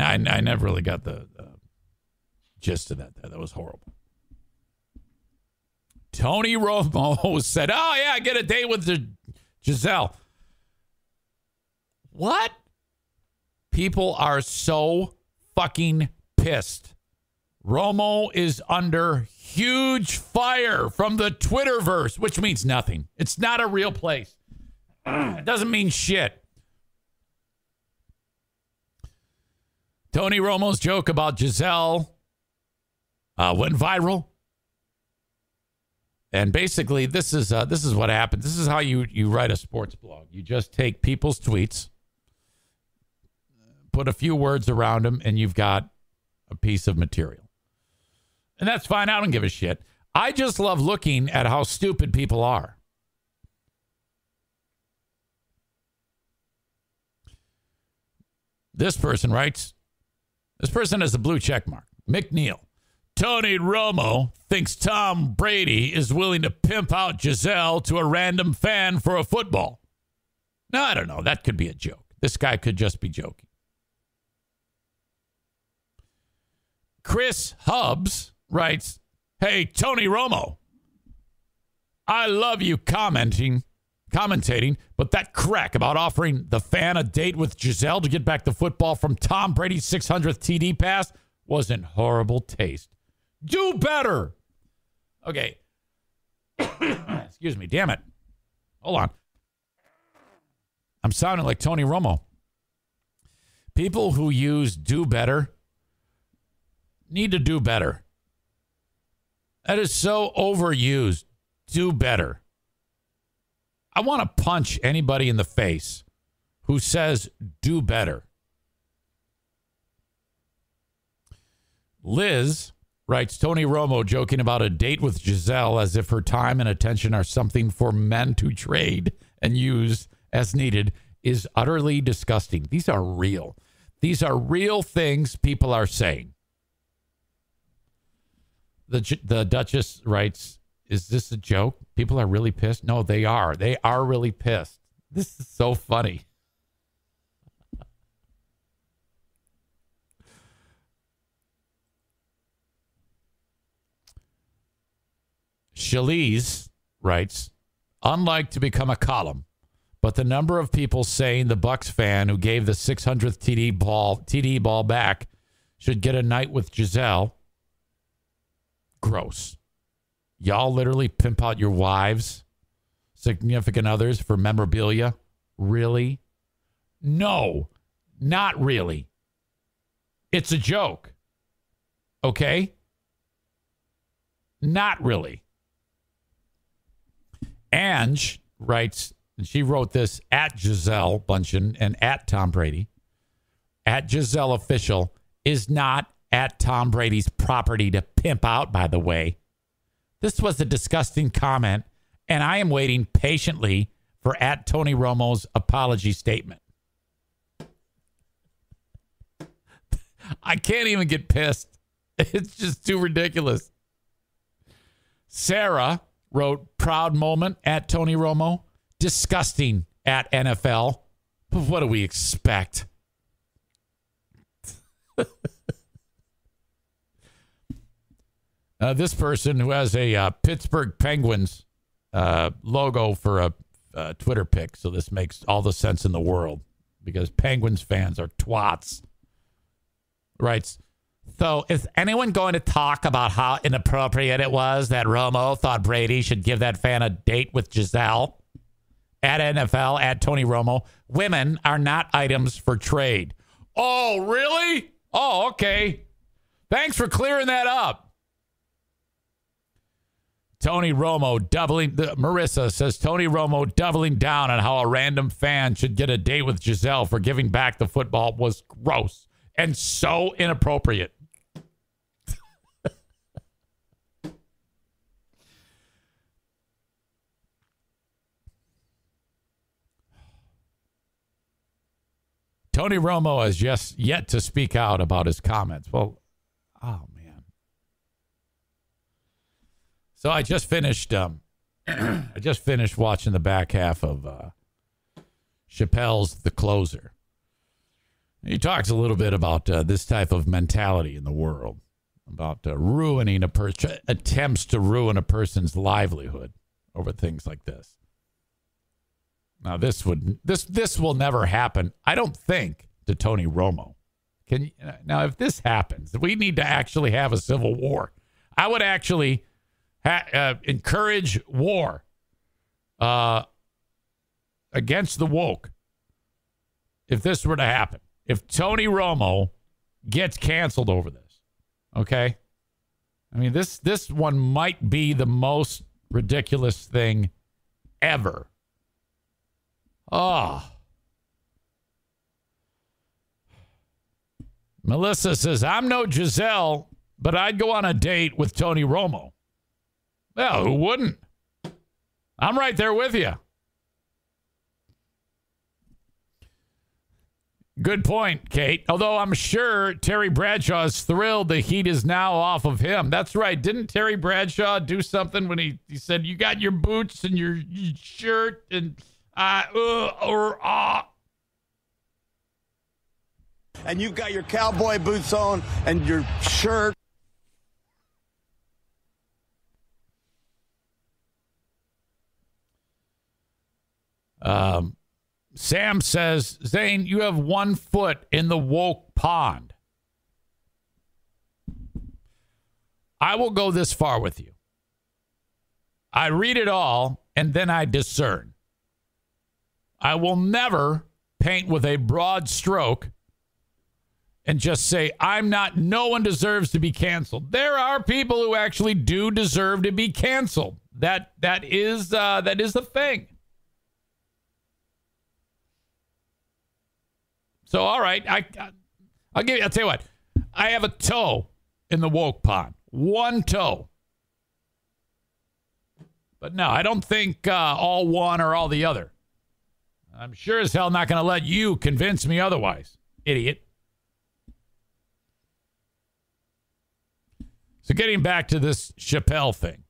I never really got the gist of that. That was horrible. Tony Romo said, oh, yeah, I get a date with Giselle. What? People are so fucking pissed. Romo is under huge fire from the Twitterverse, which means nothing. It's not a real place. It doesn't mean shit. Tony Romo's joke about Giselle went viral. And basically, this is what happens. This is how you write a sports blog. You just take people's tweets, put a few words around them, and you've got a piece of material. And that's fine. I don't give a shit. I just love looking at how stupid people are. This person writes, this person has a blue check mark. McNeil. Tony Romo thinks Tom Brady is willing to pimp out Giselle to a random fan for a football. No, I don't know. That could be a joke. This guy could just be joking. Chris Hubbs writes, hey, Tony Romo, I love you commentating, but that crack about offering the fan a date with Giselle to get back the football from Tom Brady's 600th TD pass was in horrible taste. Do better. Okay. Excuse me. Damn it. Hold on. I'm sounding like Tony Romo. People who use do better need to do better. That is so overused. Do better. I want to punch anybody in the face who says do better. Liz writes, Tony Romo joking about a date with Giselle as if her time and attention are something for men to trade and use as needed is utterly disgusting. These are real. These are real things people are saying. The Duchess writes, is this a joke? People are really pissed? No, they are. They are really pissed. This is so funny. Shalise writes, unlike to become a column, but the number of people saying the Bucks fan who gave the 600th TD ball back should get a night with Giselle. Gross. Y'all literally pimp out your wives, significant others for memorabilia? Really? No, not really. It's a joke. Okay? Not really. Ange writes, and she wrote this at Giselle Bundchen and at Tom Brady. At Giselle Official is not at Tom Brady's property to pimp out, by the way. This was a disgusting comment, and I am waiting patiently for at Tony Romo's apology statement. I can't even get pissed. It's just too ridiculous. Sarah wrote, proud moment at Tony Romo. Disgusting at NFL. But what do we expect? This person who has a Pittsburgh Penguins logo for a Twitter pic, so this makes all the sense in the world because Penguins fans are twats. Writes, so is anyone going to talk about how inappropriate it was that Romo thought Brady should give that fan a date with Giselle? At NFL, at Tony Romo, women are not items for trade. Oh, really? Oh, okay. Thanks for clearing that up. Tony Romo Marissa says Tony Romo doubling down on how a random fan should get a date with Giselle for giving back the football was gross and so inappropriate. Tony Romo has just yet to speak out about his comments. Well, oh man. So I just finished watching the back half of Chapelle's The Closer. He talks a little bit about this type of mentality in the world, about ruining attempts to ruin a person's livelihood over things like this. Now, this will never happen, I don't think, to Tony Romo. Now, if this happens, we need to actually have a civil war. I would actually encourage war against the woke if this were to happen. If Tony Romo gets canceled over this, okay? I mean, this one might be the most ridiculous thing ever. Oh. Melissa says, I'm no Giselle, but I'd go on a date with Tony Romo. Well, who wouldn't? I'm right there with you. Good point, Kate. Although I'm sure Terry Bradshaw is thrilled the heat is now off of him. That's right. Didn't Terry Bradshaw do something when he said, you got your boots and your shirt and...
And you've got your cowboy boots on and your shirt.
Sam says, Zane, you have 1 foot in the woke pond. I will go this far with you. I read it all and then I discern. I will never paint with a broad stroke and just say, no one deserves to be canceled. There are people who actually do deserve to be canceled. That is the thing. So, all right, I'll tell you what. I have a toe in the woke pond. 1 toe. But no, I don't think all one or all the other. I'm sure as hell not going to let you convince me otherwise, idiot. So getting back to this Chapelle thing.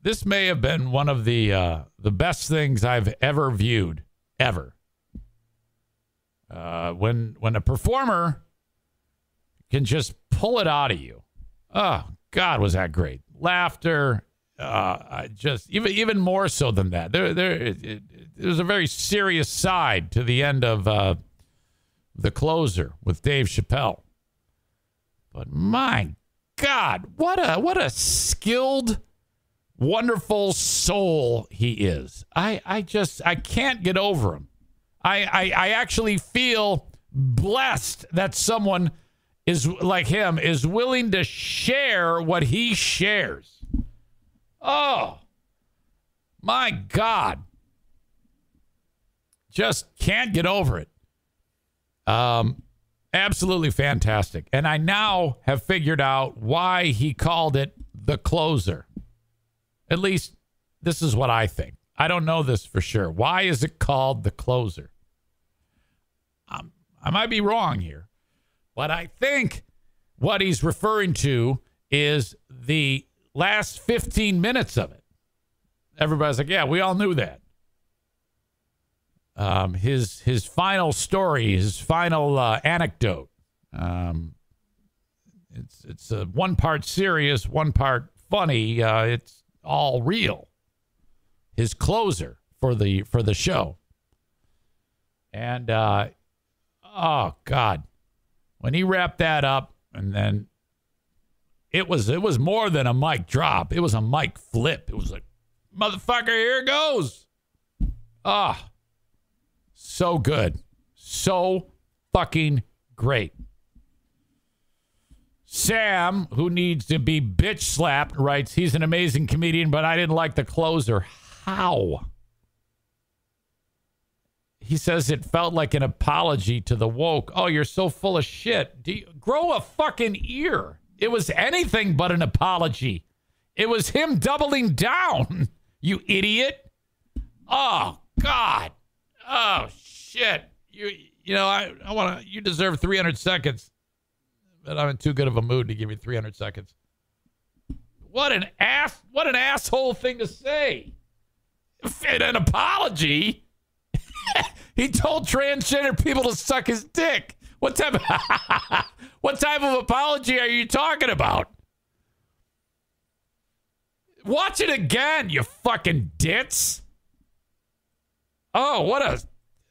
This may have been one of the best things I've ever viewed, ever. When a performer can just pull it out of you. Oh, God, was that great. Laughter. Just even more so than that. There's a very serious side to the end of The Closer with Dave Chapelle. But my God, what a skilled, wonderful soul he is. I can't get over him. I actually feel blessed that someone is like him is willing to share what he shares. Oh, my God. Just can't get over it. Absolutely fantastic. And I now have figured out why he called it The Closer. At least this is what I think. I don't know this for sure. Why is it called The Closer? I might be wrong here, but I think what he's referring to is the last 15 minutes of it. Everybody's like, yeah, we all knew that. his final story, his final anecdote. It's one part serious, one part funny. It's all real. His closer for the show. And oh God, when he wrapped that up, and then it was more than a mic drop. It was a mic flip. It was like, motherfucker, here it goes. Ah, so good, so fucking great. Sam, who needs to be bitch slapped, writes, he's an amazing comedian, but I didn't like the closer. How? He says it felt like an apology to the woke. Oh, you're so full of shit. Grow a fucking ear. It was anything but an apology. It was him doubling down, you idiot. Oh, God. Oh, shit. You know, I want to, you deserve 300 seconds. But I'm in too good of a mood to give you 300 seconds. What an asshole thing to say. An apology? He told transgender people to suck his dick. What type of apology are you talking about? Watch it again, you fucking ditz. Oh,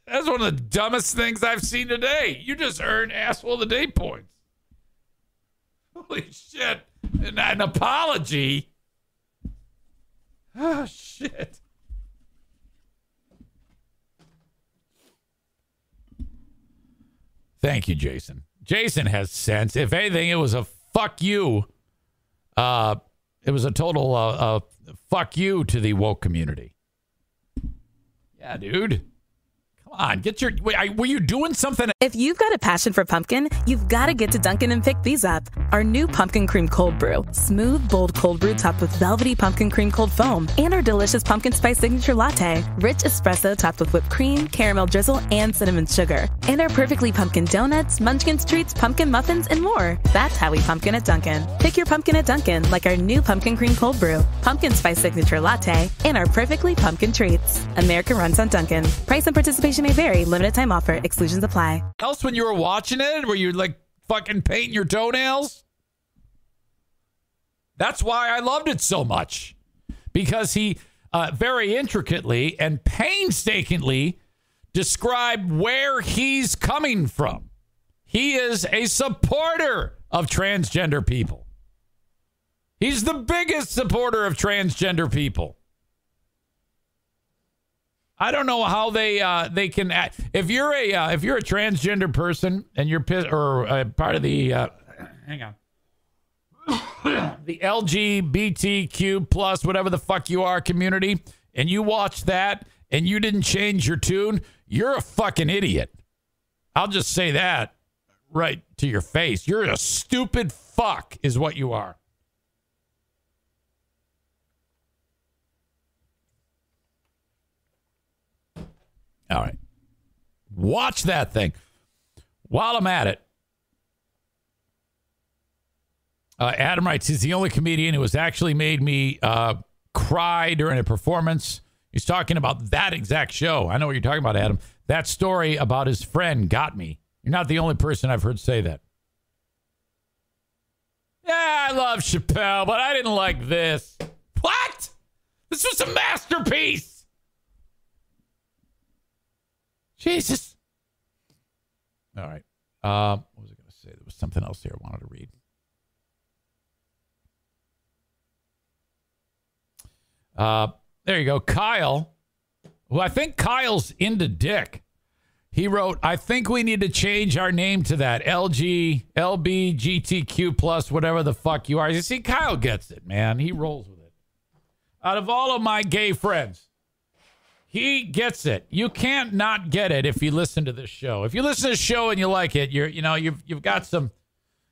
that's one of the dumbest things I've seen today. You just earned asshole of the day points. Holy shit. An apology? Oh, shit. Thank you, Jason. Jason has sense. If anything, it was a fuck you. It was a total fuck you to the woke community. Yeah, dude. Come on, were you doing something?
If you've got a passion for pumpkin, you've got to get to Dunkin' and pick these up. Our new pumpkin cream cold brew. Smooth, bold cold brew topped with velvety pumpkin cream cold foam. And our delicious pumpkin spice signature latte. Rich espresso topped with whipped cream, caramel drizzle, and cinnamon sugar. And our perfectly pumpkin donuts, munchkins treats, pumpkin muffins, and more. That's how we pumpkin at Dunkin'. Pick your pumpkin at Dunkin', like our new pumpkin cream cold brew, pumpkin spice signature latte, and our perfectly pumpkin treats. America runs on Dunkin'. Price and participation may vary. Limited time offer. Exclusions apply.
Else when you were watching it, were you like fucking painting your toenails? That's why I loved it so much. Because he very intricately and painstakingly described where he's coming from. He is a supporter of transgender people. He's the biggest supporter of transgender people. I don't know how they can act. If you're a transgender person and you're part of the hang on the LGBTQ plus whatever the fuck you are community, and you watch that and you didn't change your tune, you're a fucking idiot. I'll just say that right to your face. You're a stupid fuck is what you are. All right. Watch that thing. While I'm at it, Adam writes, he's the only comedian who has actually made me cry during a performance. He's talking about that exact show. I know what you're talking about, Adam. That story about his friend got me. You're not the only person I've heard say that. Yeah, I love Chapelle, but I didn't like this. What? This was a masterpiece. Jesus. All right. What was I going to say? There was something else here I wanted to read. There you go. Kyle, who I think Kyle's into dick. He wrote, I think we need to change our name to that. LBGTQ plus whatever the fuck you are. You see, Kyle gets it, man. He rolls with it. Out of all of my gay friends, he gets it. You can't not get it if you listen to this show. If you listen to this show and you like it, you've got some,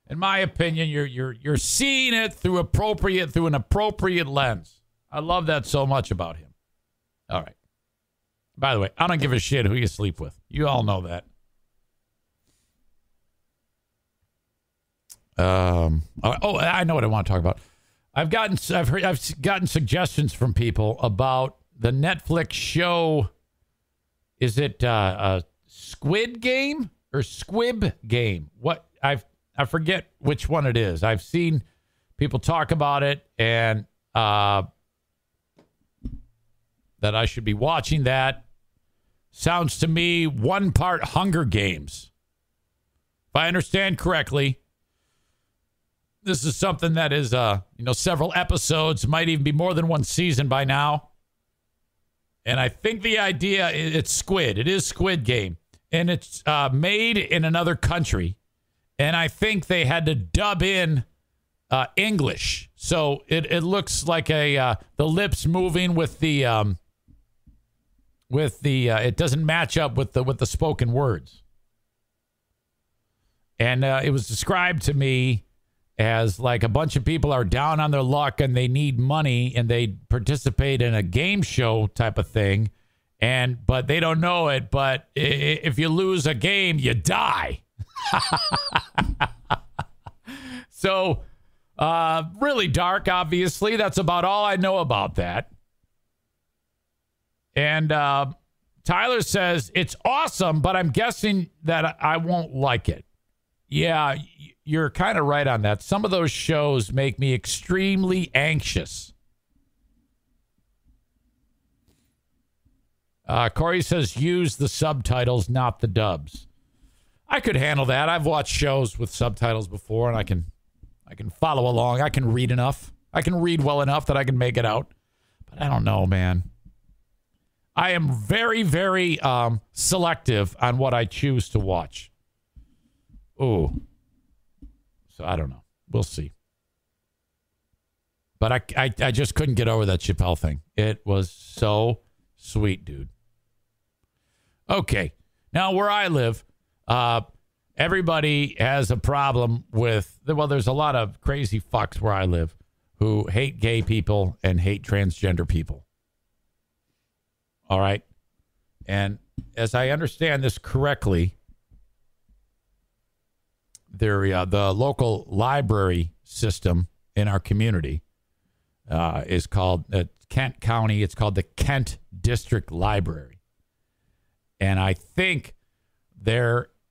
in my opinion, you're seeing it through an appropriate lens. I love that so much about him. All right. By the way, I don't give a shit who you sleep with. You all know that. I know what I want to talk about. I've gotten suggestions from people about the Netflix show is it a Squid Game or Squib Game? What I forget which one it is. I've seen people talk about it, and that I should be watching that. Sounds to me one part Hunger Games. If I understand correctly, this is something that is, several episodes, might even be more than one season by now. And I think the idea, it's Squid. It is Squid Game. And it's made in another country. And I think they had to dub in English. So it looks like the lips moving with the it doesn't match up with the spoken words. And it was described to me as like a bunch of people are down on their luck and they need money and they participate in a game show type of thing. But they don't know it. But if you lose a game, you die. So really dark, obviously. That's about all I know about that. And Tyler says, it's awesome, but I'm guessing that I won't like it. Yeah, you're kind of right on that. Some of those shows make me extremely anxious. Corey says, use the subtitles, not the dubs. I could handle that. I've watched shows with subtitles before, and I can follow along. I can read enough. I can read well enough that I can make it out. But I don't know, man. I am very, very selective on what I choose to watch. Oh, so I don't know. We'll see. But I just couldn't get over that Chapelle thing. It was so sweet, dude. Okay. Now, where I live, everybody has a problem with, well, there's a lot of crazy fucks where I live who hate gay people and hate transgender people. All right. And as I understand this correctly, the local library system in our community is called Kent County. It's called the Kent District Library. And I think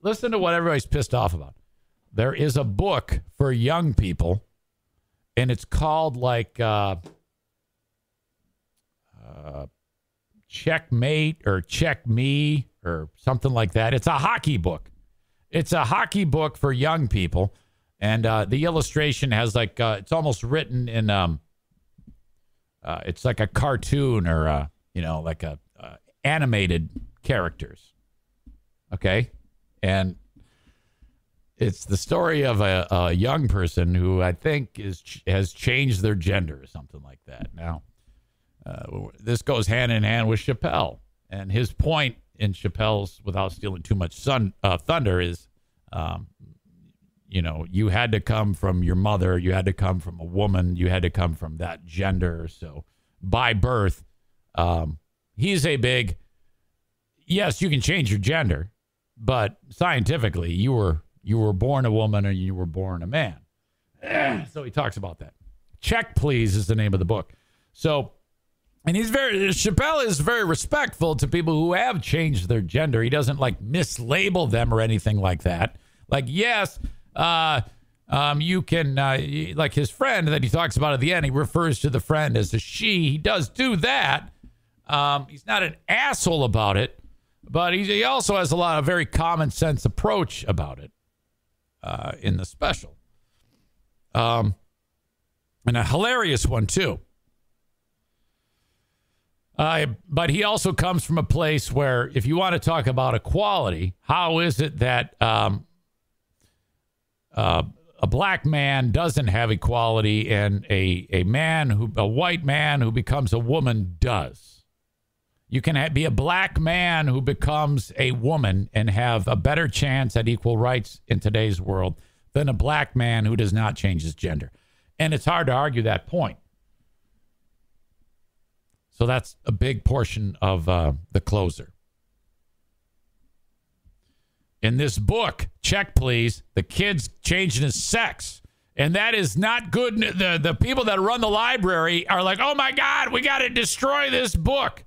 listen to what everybody's pissed off about. There is a book for young people, and it's called like Checkmate or Check Me or something like that. It's a hockey book. It's a hockey book for young people. And the illustration has like, it's almost written in, it's like a cartoon or, like a animated characters. Okay. And it's the story of a young person who I think has changed their gender or something like that. Now, this goes hand in hand with Chapelle. And his point in Chapelle's, without stealing too much thunder, is, you had to come from your mother. You had to come from a woman. You had to come from that gender. So by birth, he's a big, yes, you can change your gender, but scientifically you were born a woman or you were born a man. So he talks about that. Check Please is the name of the book. So, and Chapelle is very respectful to people who have changed their gender. He doesn't like mislabel them or anything like that. Like, yes, you can, like his friend that he talks about at the end, he refers to the friend as a she. He does do that. He's not an asshole about it, but he also has a lot of very common sense approach about it in the special. And a hilarious one, too. But he also comes from a place where if you want to talk about equality, how is it that a black man doesn't have equality and a white man who becomes a woman does? You can be a black man who becomes a woman and have a better chance at equal rights in today's world than a black man who does not change his gender. And it's hard to argue that point. So that's a big portion of the closer. In this book, Check Please, the kid's changing his sex. And that is not good. The people that run the library are like, oh, my God, we got to destroy this book.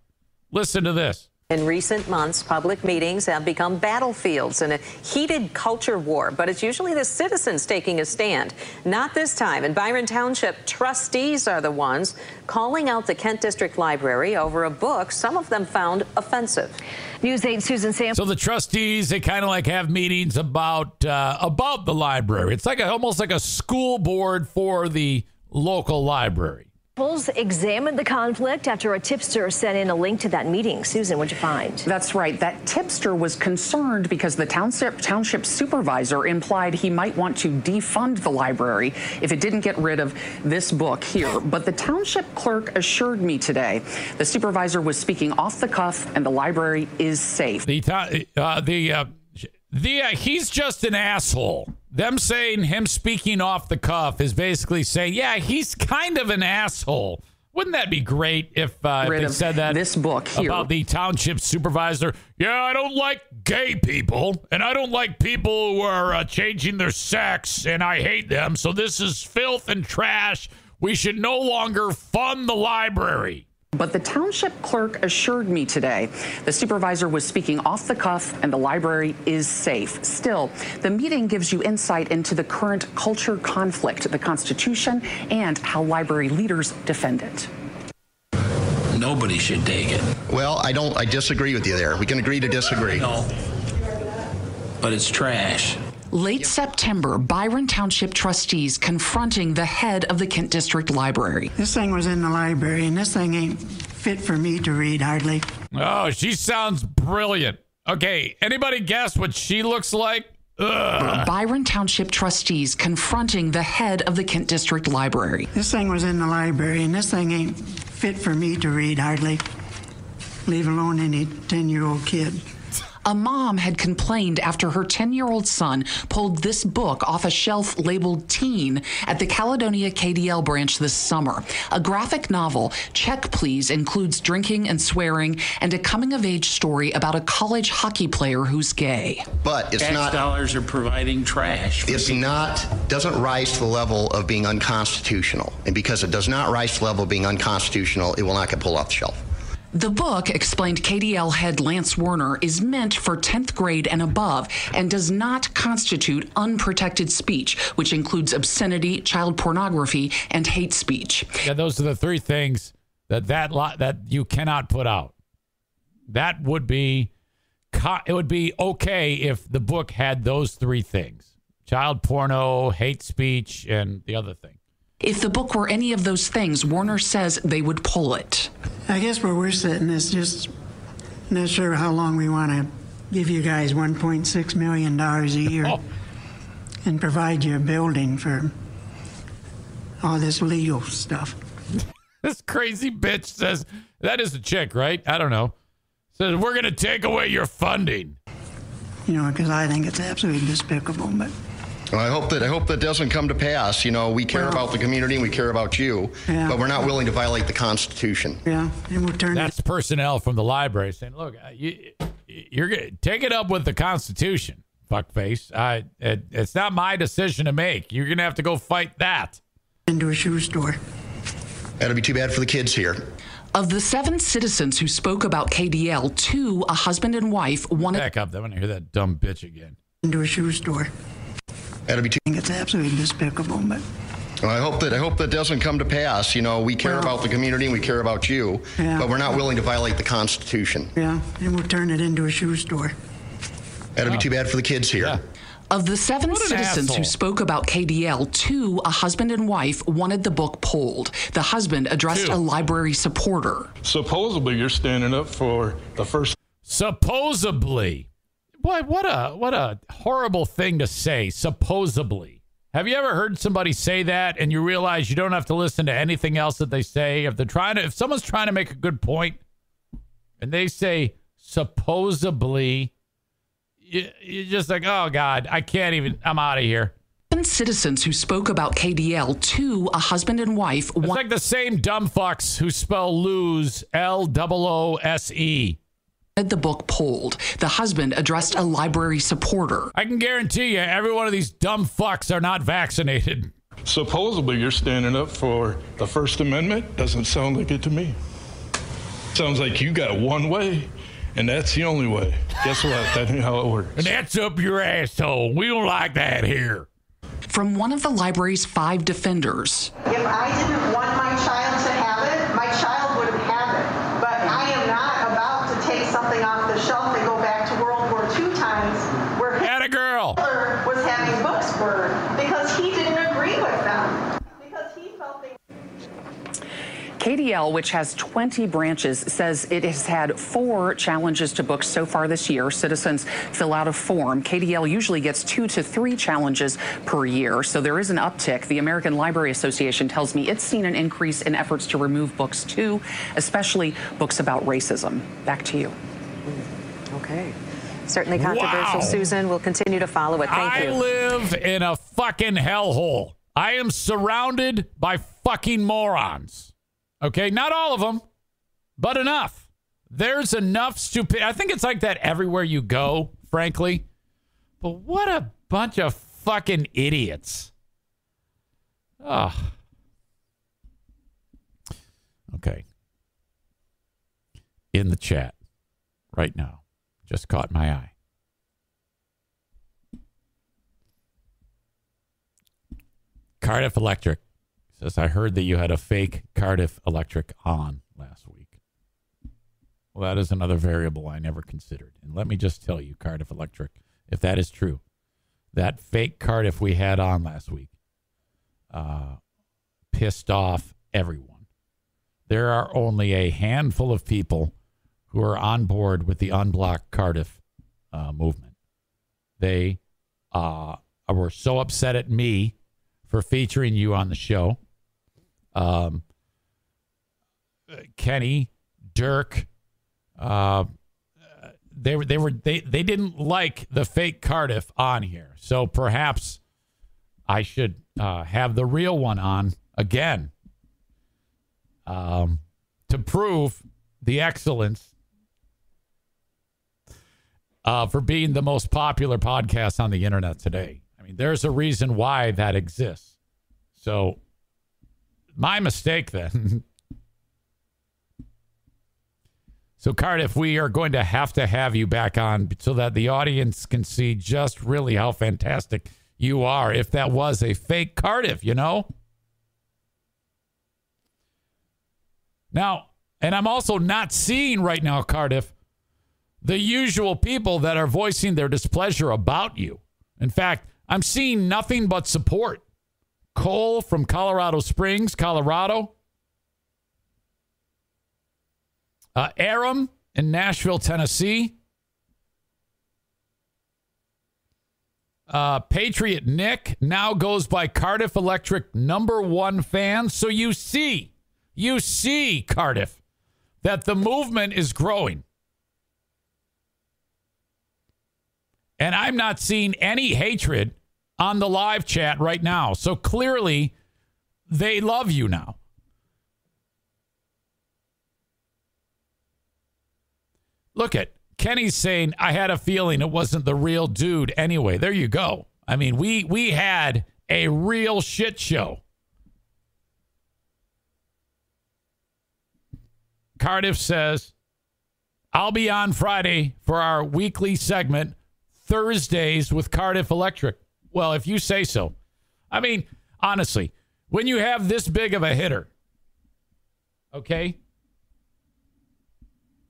Listen to this.
In recent months, public meetings have become battlefields in a heated culture war, but it's usually the citizens taking a stand. Not this time. In Byron Township, trustees are the ones calling out the Kent District Library over a book some of them found offensive.
News 8 Susan Sam.
So the trustees, they kind of like have meetings about the library. It's like almost like a school board for the local library.
Polls examined the conflict after a tipster sent in a link to that meeting. Susan, what'd you find?
That's right. That tipster was concerned because the township supervisor implied he might want to defund the library if it didn't get rid of this book here. But the township clerk assured me today the supervisor was speaking off the cuff and the library is safe.
He's just an asshole. Them saying him speaking off the cuff is basically saying, yeah, he's kind of an asshole. Wouldn't that be great if they said that
this book here
about the township supervisor? Yeah, I don't like gay people, and I don't like people who are changing their sex, and I hate them. So this is filth and trash. We should no longer fund the library.
But the township clerk assured me today the supervisor was speaking off the cuff and the library is safe. Still, the meeting gives you insight into the current culture conflict, the Constitution, and how library leaders defend it.
Nobody should take it.
Well, I disagree with you there. We can agree to disagree.
No, but it's trash.
Late September, Byron Township trustees confronting the head of the Kent District Library.
This thing was in the library, and this thing ain't fit for me to read, hardly.
Oh, she sounds brilliant. Okay, anybody guess what she looks like? Ugh.
Byron Township trustees confronting the head of the Kent District Library.
This thing was in the library, and this thing ain't fit for me to read, hardly. Leave alone any 10-year-old kid.
A mom had complained after her 10-year-old son pulled this book off a shelf labeled teen at the Caledonia KDL branch this summer. A graphic novel, Check Please, includes drinking and swearing and a coming-of-age story about a college hockey player who's gay.
But it's
tax
not...
dollars are providing trash.
Doesn't rise to the level of being unconstitutional. And because it does not rise to the level of being unconstitutional, it will not get pulled off the shelf.
The book, explained KDL head Lance Werner, is meant for 10th grade and above and does not constitute unprotected speech, which includes obscenity, child pornography, and hate speech.
Yeah, those are the three things that you cannot put out. That would be, it would be okay if the book had those three things: child porno, hate speech, and the other thing.
If the book were any of those things, Warner says they would pull it.
I guess where we're sitting is just not sure how long we want to give you guys $1.6 million a year and provide you a building for all this legal stuff.
This crazy bitch says, that is a chick, right? I don't know. Says, we're going to take away your funding.
You know, because I think it's absolutely despicable, but...
Well, I hope that doesn't come to pass. You know, we care about the community and we care about you, but we're not willing to violate the Constitution.
Yeah, and we'll turn.
That's personnel from the library saying, "Look, you're gonna take it up with the Constitution, fuckface. It's not my decision to make. You're gonna have to go fight that."
Into a shoe store.
That'll be too bad for the kids here.
Of the 7 citizens who spoke about KDL, 2, a husband and wife, wanted.
Back up. I want to hear that dumb bitch again.
Into a shoe store.
That'll be too.
I think it's absolutely despicable, but.
Well, I hope that doesn't come to pass. You know, we care about the community and we care about you, but we're not willing to violate the Constitution.
Yeah, and we'll turn it into a shoe store.
That'll be too bad for the kids here.
Yeah.
Of the 7 citizens who spoke about KDL, 2, a husband and wife, wanted the book pulled. The husband addressed a library supporter.
Supposedly, you're standing up for the first.
Supposedly. Boy, what a horrible thing to say, supposedly. Have you ever heard somebody say that and you realize you don't have to listen to anything else that they say? If someone's trying to make a good point and they say supposedly, you're just like, oh, God, I can't even, I'm out of here.
7 citizens who spoke about KDL, 2, a husband and wife.
It's like the same dumb fucks who spell lose, L-O-O-S-E.
The book pulled. The husband addressed a library supporter.
I can guarantee you every one of these dumb fucks are not vaccinated.
Supposedly you're standing up for the First Amendment. Doesn't sound like it to me. Sounds like you got one way And that's the only way. Guess what? That ain't how it works.
And that's up your asshole. We don't like that here.
From one of the library's 5 defenders.
If I didn't want my child to have it, my child would have it. But I am not about to take something off the shelf and go back to World War II times where Hitler was having books burned because he didn't agree with them. Because he felt they...
KDL, which has 20 branches, says it has had 4 challenges to books so far this year. Citizens fill out a form. KDL usually gets 2 to 3 challenges per year, so there is an uptick. The American Library Association tells me it's seen an increase in efforts to remove books too, especially books about racism. Back to you.
Okay. Certainly controversial, wow. Susan. We'll continue to follow it. Thank you.
I live in a fucking hellhole. I am surrounded by fucking morons. Okay, not all of them, but enough. There's enough stupid. I think it's like that everywhere you go, frankly. But what a bunch of fucking idiots. Oh. Okay. In the chat right now. Just caught my eye. Cardiff Electric says, I heard that you had a fake Cardiff Electric on last week. Well, that is another variable I never considered. And let me just tell you, Cardiff Electric, if that is true, that fake Cardiff we had on last week pissed off everyone. There are only a handful of people who are on board with the Unblock Cardiff movement. They were so upset at me for featuring you on the show. Kenny, Dirk, they didn't like the fake Cardiff on here. So perhaps I should have the real one on again to prove the excellence for being the most popular podcast on the internet today. I mean, there's a reason why that exists. So, my mistake then. So, Cardiff, we are going to have you back on so that the audience can see just really how fantastic you are if that was a fake Cardiff, you know? Now, and I'm also not seeing right now, Cardiff, the usual people that are voicing their displeasure about you. In fact, I'm seeing nothing but support. Cole from Colorado Springs, Colorado. Aram in Nashville, Tennessee. Patriot Nick now goes by Cardiff Electric #1 fan. So you see, Cardiff, that the movement is growing. And I'm not seeing any hatred on the live chat right now. So clearly, they love you now. Look at Kenny's saying, I had a feeling it wasn't the real dude anyway. There you go. I mean, we had a real shit show. Cardiff says, I'll be on Friday for our weekly segment, Thursdays with Cardiff Electric. Well, if you say so. I mean, honestly, when you have this big of a hitter, okay?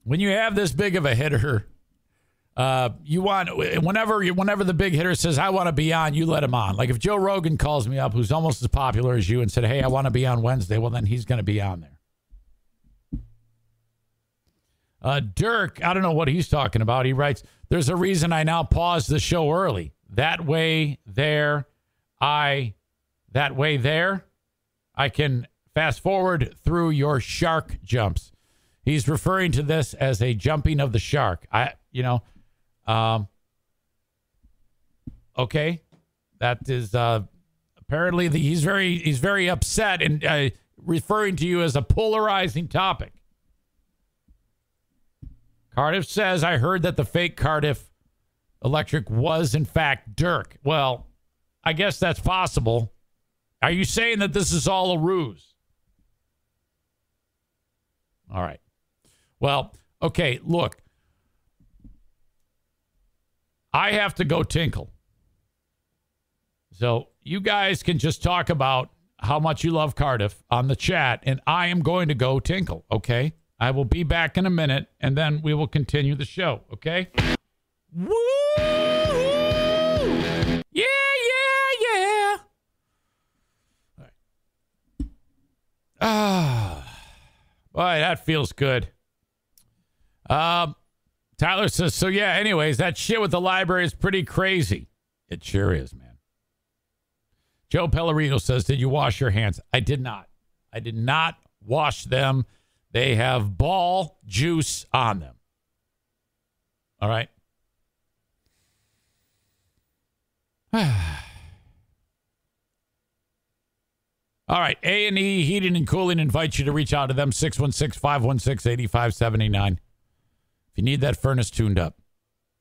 When you have this big of a hitter, you want, whenever the big hitter says, I want to be on, you let him on. Like if Joe Rogan calls me up, who's almost as popular as you, and said, hey, I want to be on Wednesday, well, then he's going to be on there. Dirk, I don't know what he's talking about. He writes, there's a reason I now pause the show early. That way there, I can fast forward through your shark jumps. He's referring to this as a jumping of the shark. Okay. That is apparently he's very upset and referring to you as a polarizing topic. Cardiff says, I heard that the fake Cardiff Electric was, in fact, Dirk. Well, I guess that's possible. Are you saying that this is all a ruse? All right. Well, okay, look. I have to go tinkle. So you guys can just talk about how much you love Cardiff on the chat, and I am going to go tinkle, okay? I will be back in a minute, and then we will continue the show, okay? Woo! Yeah, yeah, yeah. All right. Boy, that feels good. Tyler says, so yeah, anyways, that shit with the library is pretty crazy. It sure is, man. Joe Pellerino says, did you wash your hands? I did not. I did not wash them. They have ball juice on them. All right. All right. A&E Heating and Cooling invites you to reach out to them, 616-516-8579. If you need that furnace tuned up.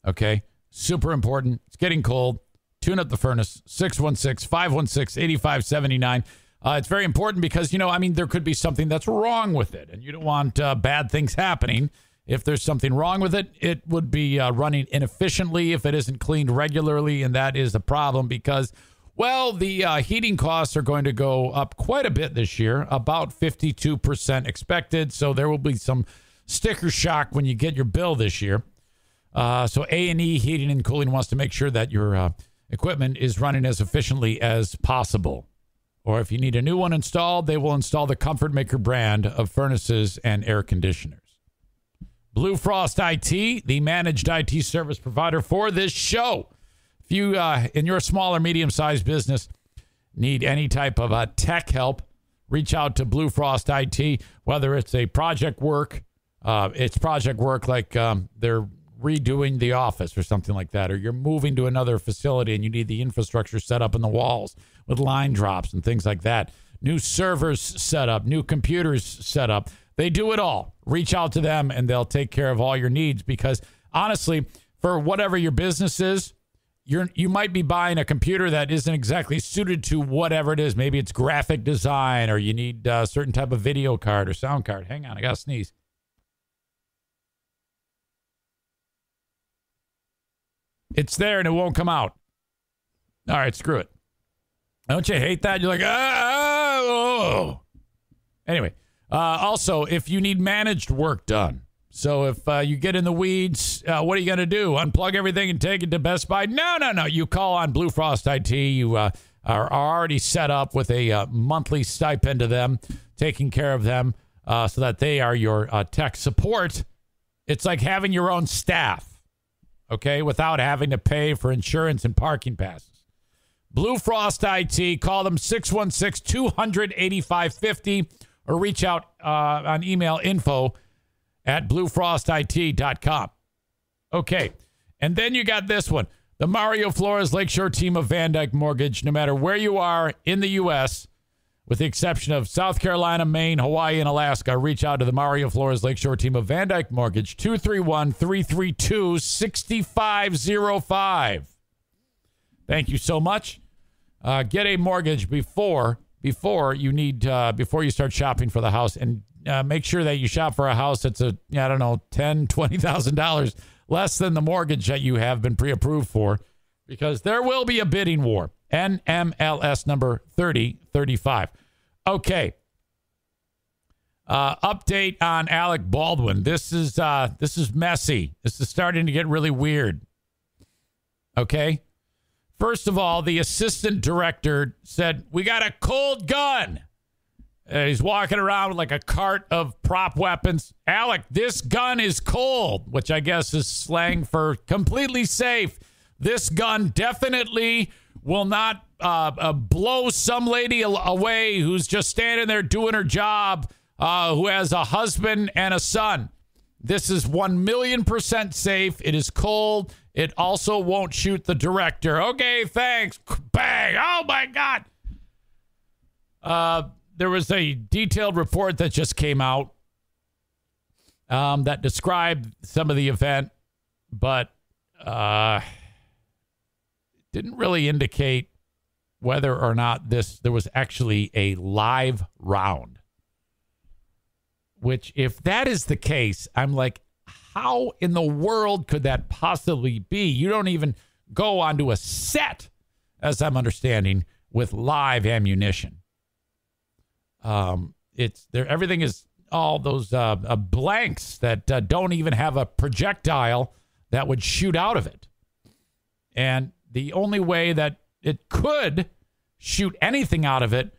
Okay. Super important. It's getting cold. Tune up the furnace, 616-516-8579. It's very important because, there could be something that's wrong with it, and you don't want bad things happening. If there's something wrong with it, it would be running inefficiently if it isn't cleaned regularly, and that is a problem because, the heating costs are going to go up quite a bit this year, about 52% expected, so there will be some sticker shock when you get your bill this year. So A&E Heating and Cooling wants to make sure that your equipment is running as efficiently as possible. Or if you need a new one installed, they will install the Comfort Maker brand of furnaces and air conditioners. Blue Frost IT, the managed IT service provider for this show. If you, in your small or medium-sized business, need any type of tech help, reach out to Blue Frost IT, whether it's a project work, like they're redoing the office or something like that, or you're moving to another facility and you need the infrastructure set up in the walls with line drops and things like that. New servers set up, new computers set up. They do it all. Reach out to them and they'll take care of all your needs because honestly, for whatever your business is, you might be buying a computer that isn't exactly suited to whatever it is. Maybe it's graphic design or you need a certain type of video card or sound card. Hang on, I got to sneeze. It's there and it won't come out. All right, screw it. Don't you hate that? You're like, oh. Anyway, also, if you need managed work done, so if you get in the weeds, what are you going to do? Unplug everything and take it to Best Buy? No. You call on Blue Frost IT. You are already set up with a monthly stipend to them, taking care of them so that they are your tech support. It's like having your own staff. Okay, without having to pay for insurance and parking passes. Blue Frost IT, call them 616-200-8550 or reach out on email info@bluefrostit.com. Okay, and then you got this one. The Mario Flores Lakeshore team of Van Dyke Mortgage, no matter where you are in the U.S., with the exception of South Carolina, Maine, Hawaii, and Alaska, reach out to the Mario Flores Lakeshore team of Van Dyke Mortgage, 231-332-6505. Thank you so much. Get a mortgage before you start shopping for the house, and make sure that you shop for a house that's $10,000, $20,000 less than the mortgage that you have been pre-approved for, because there will be a bidding war. NMLS number 3035. Okay. Update on Alec Baldwin. This is messy. This is starting to get really weird. Okay. First of all, the assistant director said, we got a cold gun. He's walking around with like a cart of prop weapons. Alec, this gun is cold, which I guess is slang for completely safe. This gun definitely will not blow some lady away who's just standing there doing her job, who has a husband and a son. This is 1,000,000% safe. It is cold. It also won't shoot the director. Okay, thanks. Bang. Oh, my God. There was a detailed report that just came out that described some of the event, but didn't really indicate whether or not there was actually a live round. Which, if that is the case, I'm like, How in the world could that possibly be? You don't even go onto a set, as I'm understanding, with live ammunition. It's there. Everything is all those blanks that don't even have a projectile that would shoot out of it. And the only way that it could shoot anything out of it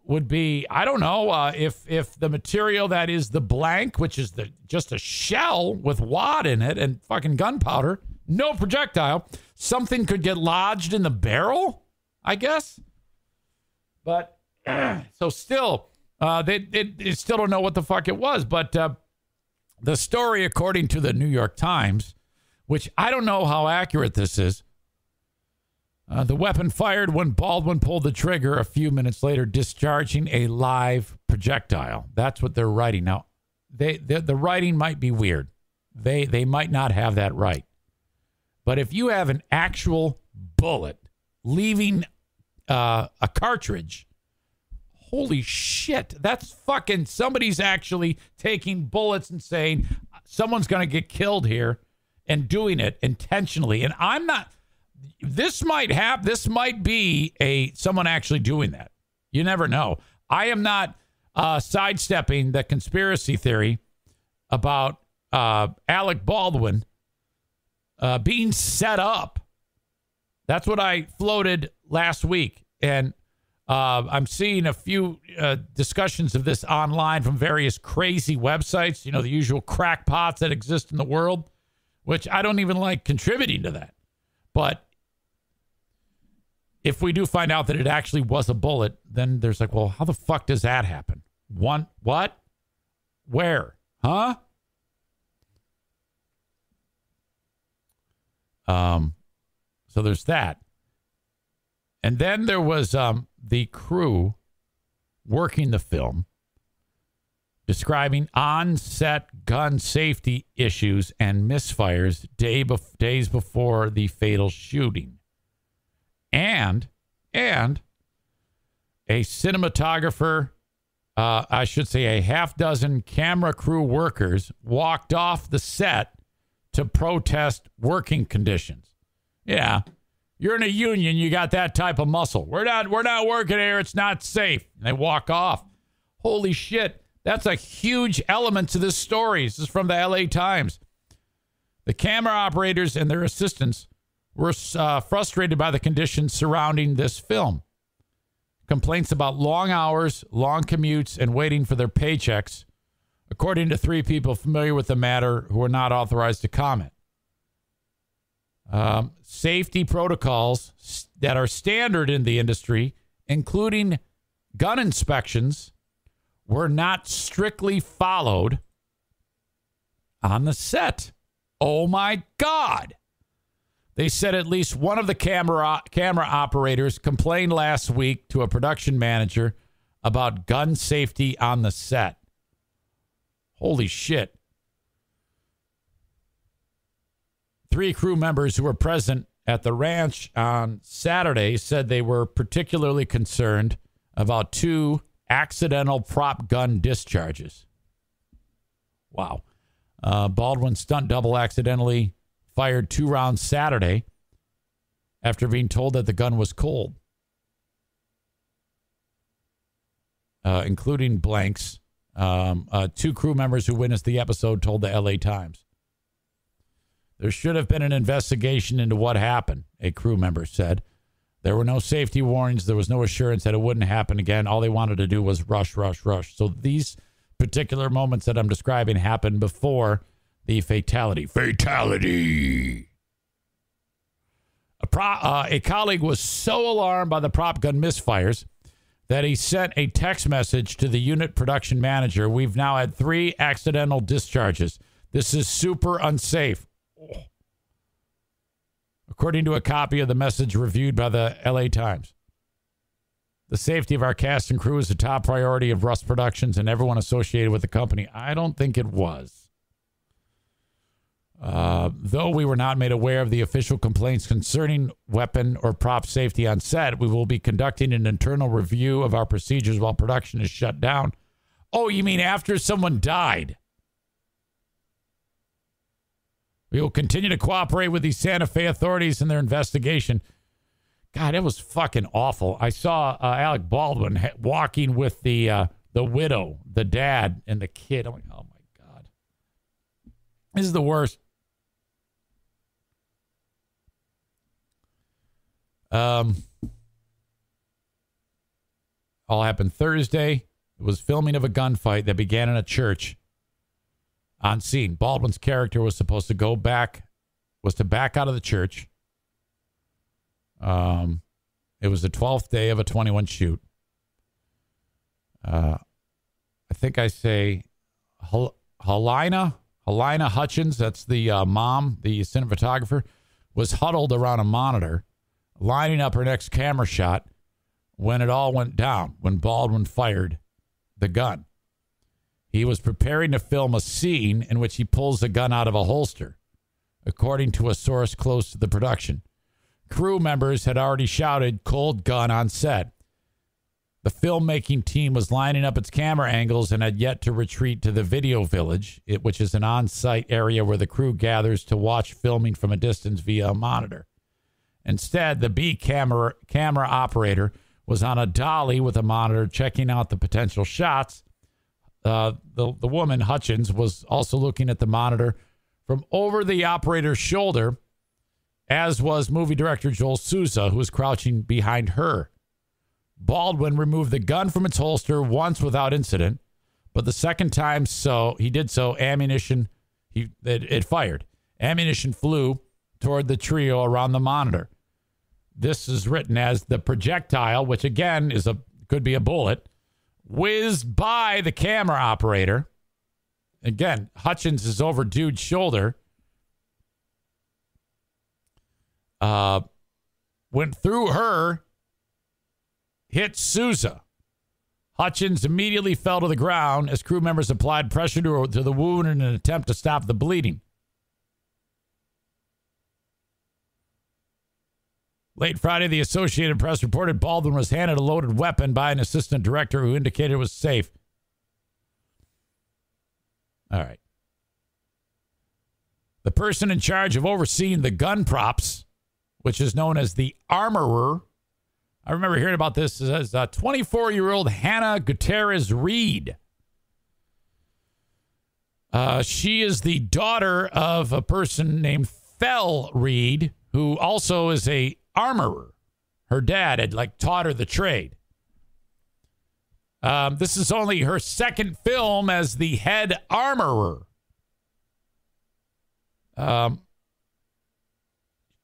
would be, I don't know, if the material that is the blank, which is just a shell with wad in it and fucking gunpowder, no projectile, something could get lodged in the barrel, I guess. But so still, they still don't know what the fuck it was. But the story, according to the New York Times, which I don't know how accurate this is, the weapon fired when Baldwin pulled the trigger a few minutes later, discharging a live projectile. That's what they're writing. Now, the writing might be weird. They might not have that right. But if you have an actual bullet leaving a cartridge, holy shit, that's fucking, somebody's actually taking bullets and saying someone's going to get killed here and doing it intentionally. And I'm not... This might be someone actually doing that. You never know. I am not sidestepping the conspiracy theory about Alec Baldwin being set up. That's what I floated last week. And I'm seeing a few discussions of this online from various crazy websites, you know, the usual crackpots that exist in the world, which I don't even like contributing to that. But if we do find out that it actually was a bullet, then there's like, well, how the fuck does that happen? What? Where? Huh? So there's that. And then there was the crew working the film describing on-set gun safety issues and misfires days before the fatal shooting. And a cinematographer, I should say a half dozen camera crew workers walked off the set to protest working conditions. Yeah, you're in a union, you got that type of muscle. We're not working here, it's not safe. And they walk off. Holy shit, that's a huge element to this story. This is from the LA Times. The camera operators and their assistants were frustrated by the conditions surrounding this film. Complaints about long hours, long commutes, and waiting for their paychecks, according to 3 people familiar with the matter who are not authorized to comment. Safety protocols that are standard in the industry, including gun inspections, were not strictly followed on the set. Oh, my God. They said at least one of the camera operators complained last week to a production manager about gun safety on the set. Holy shit. 3 crew members who were present at the ranch on Saturday said they were particularly concerned about 2 accidental prop gun discharges. Wow. Baldwin's stunt double accidentally fired 2 rounds Saturday after being told that the gun was cold, including blanks. 2 crew members who witnessed the episode told the LA Times. There should have been an investigation into what happened, a crew member said. There were no safety warnings. There was no assurance that it wouldn't happen again. All they wanted to do was rush. So these particular moments that I'm describing happened before the fatality. A colleague was so alarmed by the prop gun misfires that he sent a text message to the unit production manager. We've now had 3 accidental discharges. This is super unsafe. Oh. According to a copy of the message reviewed by the LA Times. The safety of our cast and crew is a top priority of Rust Productions and everyone associated with the company. I don't think it was. Though we were not made aware of the official complaints concerning weapon or prop safety on set, we will be conducting an internal review of our procedures while production is shut down. Oh, you mean after someone died? We will continue to cooperate with the Santa Fe authorities in their investigation. God, it was fucking awful. I saw Alec Baldwin walking with the widow, the dad, and the kid. I'm like, oh, my God. This is the worst. All happened Thursday. It was filming of a gunfight that began in a church. On scene, Baldwin's character was supposed to back out of the church. It was the 12th day of a 21 shoot. I think I say Helena Hutchins, that's the mom, the cinematographer, was huddled around a monitor, lining up her next camera shot when it all went down, when Baldwin fired the gun. He was preparing to film a scene in which he pulls the gun out of a holster, according to a source close to the production. Crew members had already shouted "cold gun" on set. The filmmaking team was lining up its camera angles and had yet to retreat to the video village, which is an on-site area where the crew gathers to watch filming from a distance via a monitor. Instead, the B camera operator was on a dolly with a monitor checking out the potential shots. The woman, Hutchins, was also looking at the monitor from over the operator's shoulder, as was movie director Joel Souza, who was crouching behind her. Baldwin removed the gun from its holster once without incident, but the second time it fired. Ammunition flew toward the trio around the monitor. This is written as the projectile, which again could be a bullet, whizzed by the camera operator. Again, Hutchins is over dude's shoulder. Went through her, hit Souza. Hutchins immediately fell to the ground as crew members applied pressure to the wound in an attempt to stop the bleeding. Late Friday, the Associated Press reported Baldwin was handed a loaded weapon by an assistant director who indicated it was safe. All right. The person in charge of overseeing the gun props, which is known as the armorer, I remember hearing about this as 24-year-old Hannah Gutierrez Reed. She is the daughter of a person named Fell Reed, who also is a armorer. Her dad had taught her the trade. This is only her second film as the head armorer.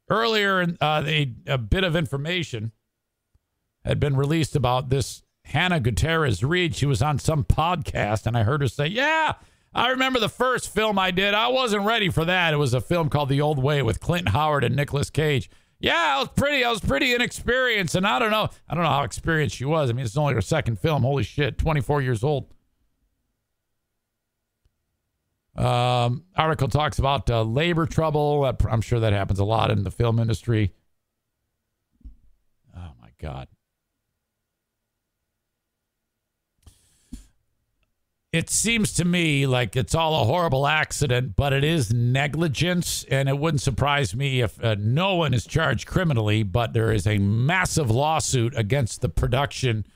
Earlier, a bit of information had been released about this Hannah Gutierrez Reed. She was on some podcast, and I heard her say, "Yeah, I remember the first film I did. I wasn't ready for that. It was a film called The Old Way with Clint Howard and Nicolas Cage. Yeah, I was pretty inexperienced, and I don't know how experienced she was. I mean, it's only her second film. Holy shit, 24 years old." Article talks about labor trouble. I'm sure that happens a lot in the film industry. Oh, my God. It seems to me like it's all a horrible accident, but it is negligence, and it wouldn't surprise me if no one is charged criminally, but there is a massive lawsuit against the production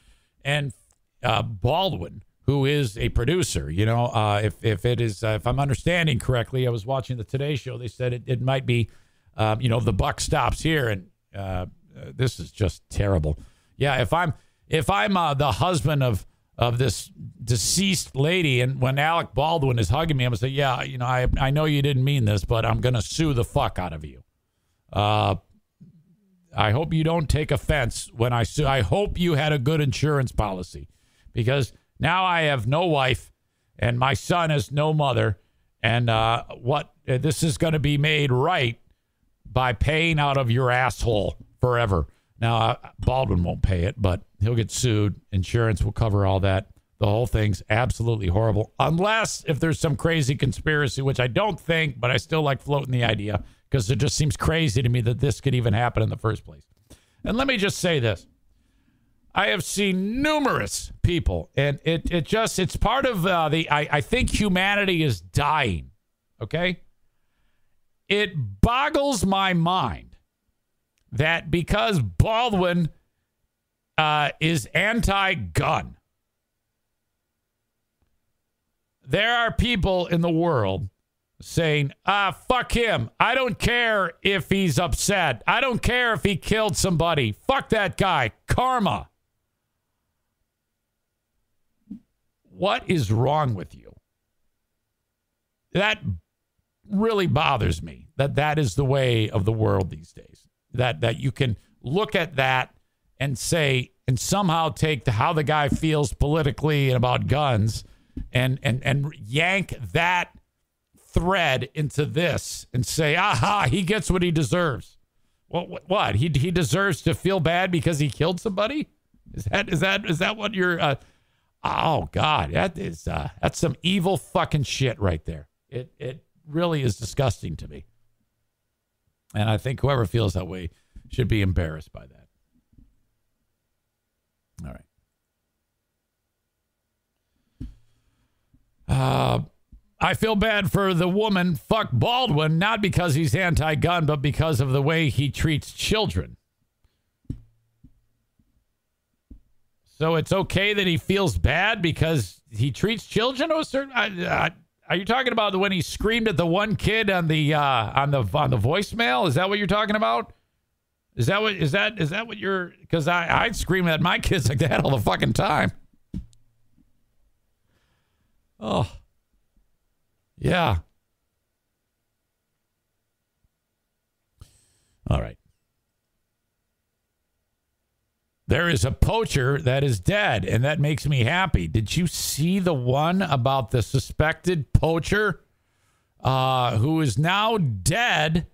and Baldwin, who is a producer. You know, if I'm understanding correctly, I was watching the Today Show. They said it might be, the buck stops here, and this is just terrible. Yeah, if I'm the husband of this deceased lady, and when Alec Baldwin is hugging me, I'm going to say, yeah, I know you didn't mean this, but I'm going to sue the fuck out of you. I hope you don't take offense when I sue. I hope you had a good insurance policy, because now I have no wife and my son has no mother. And this is going to be made right by paying out of your asshole forever. Now, Baldwin won't pay it, but he'll get sued. Insurance will cover all that. The whole thing's absolutely horrible. Unless if there's some crazy conspiracy, which I don't think, but I still like floating the idea because it just seems crazy to me that this could even happen in the first place. And let me just say this. I have seen numerous people, and it's part of I think humanity is dying, okay? it boggles my mind that because Baldwin is anti-gun, there are people in the world saying, fuck him. I don't care if he's upset. I don't care if he killed somebody. Fuck that guy. Karma. What is wrong with you? That really bothers me, that is the way of the world these days. That you can look at that and say, and somehow take how the guy feels politically and about guns and yank that thread into this and say, he gets what he deserves. What? He deserves to feel bad because he killed somebody? Is that what you're oh God, that's some evil fucking shit right there. It really is disgusting to me. And I think whoever feels that way should be embarrassed by that. All right. I feel bad for the woman, fuck Baldwin, not because he's anti-gun, but because of the way he treats children. So it's okay that he feels bad because he treats children to a certain... are you talking about when he screamed at the one kid on the voicemail? Is that what you're talking about? Is that what you're... Because I'd scream at my kids like that all the fucking time. Oh. Yeah. All right. There is a poacher that is dead, and that makes me happy. Did you see the one about the suspected poacher who is now dead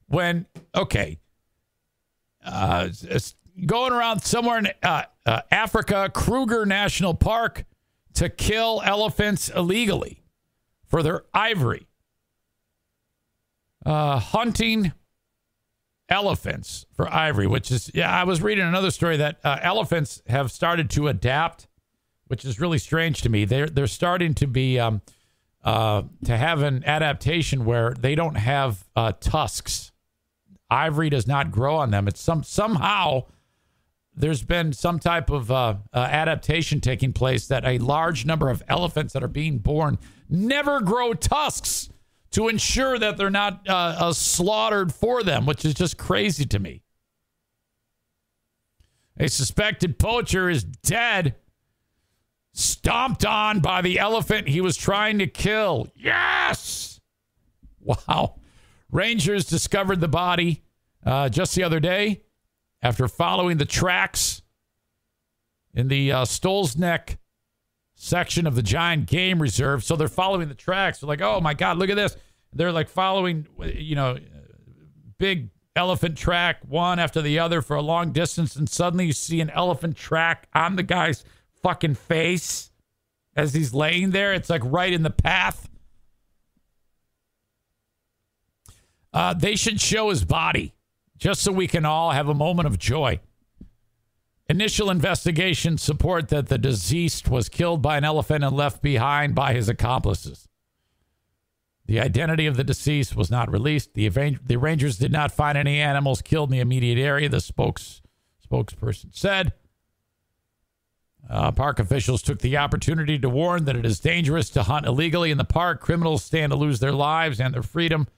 when, okay, going around somewhere in Africa, Kruger National Park, to kill elephants illegally for their ivory. Hunting elephants for ivory, which is, I was reading another story that elephants have started to adapt, which is really strange to me. They're starting to be to have an adaptation where they don't have tusks. Ivory does not grow on them. It's somehow there's been some type of adaptation taking place that a large number of elephants that are being born never grow tusks to ensure that they're not slaughtered for them, which is just crazy to me. A suspected poacher is dead, stomped on by the elephant he was trying to kill. Yes! Wow. Rangers discovered the body just the other day after following the tracks in the Stoll's Neck section of the Giant Game Reserve. So they're following the tracks. They're like, oh my God, look at this. They're like following, big elephant track one after the other for a long distance. And suddenly you see an elephant track on the guy's fucking face as he's laying there. It's like right in the path. They should show his body just so we can all have a moment of joy. Initial investigations support that the deceased was killed by an elephant and left behind by his accomplices. The identity of the deceased was not released. The Rangers did not find any animals killed in the immediate area, the spokesperson said. Park officials took the opportunity to warn that it is dangerous to hunt illegally in the park. Criminals stand to lose their lives and their freedom,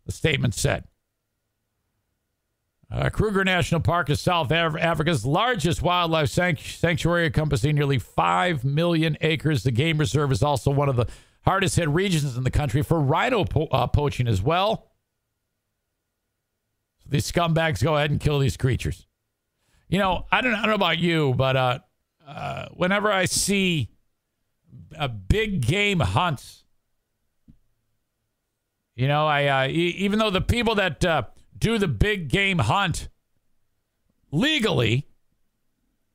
the statement said. Kruger National Park is South Africa's largest wildlife sanctuary, encompassing nearly 5 million acres. The game reserve is also one of the hardest hit regions in the country for rhino poaching as well. So these scumbags go ahead and kill these creatures. I don't know about you, but whenever I see a big game hunts, even though the people that do the big game hunt legally,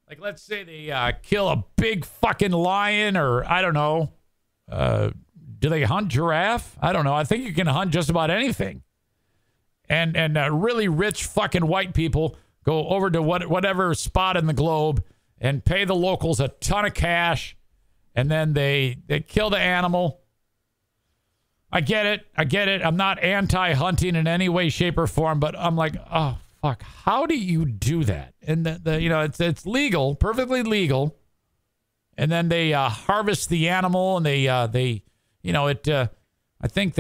like let's say they kill a big fucking lion, or I don't know, do they hunt giraffe? I don't know. I think you can hunt just about anything. And really rich fucking white people go over to whatever spot in the globe and pay the locals a ton of cash, and then they kill the animal. I get it. I'm not anti-hunting in any way, shape, or form, but I'm like, oh, fuck. How do you do that? And it's legal, perfectly legal. And then they harvest the animal, and I think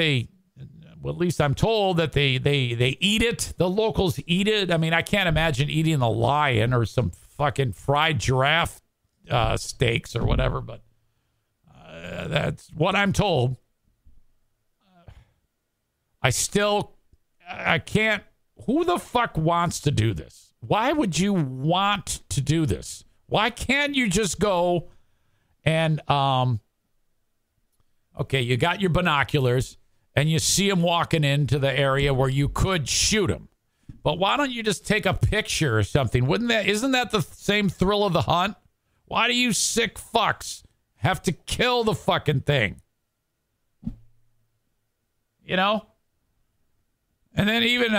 well, at least I'm told that they eat it. The locals eat it. I mean, I can't imagine eating a lion or some fucking fried giraffe steaks or whatever, but that's what I'm told. I can't. Who the fuck wants to do this? Why would you want to do this? Why can't you just go and, okay, you got your binoculars and you see them walking into the area where you could shoot them. But why don't you just take a picture or something? Isn't that the same thrill of the hunt? Why do you sick fucks have to kill the fucking thing? You know? And then even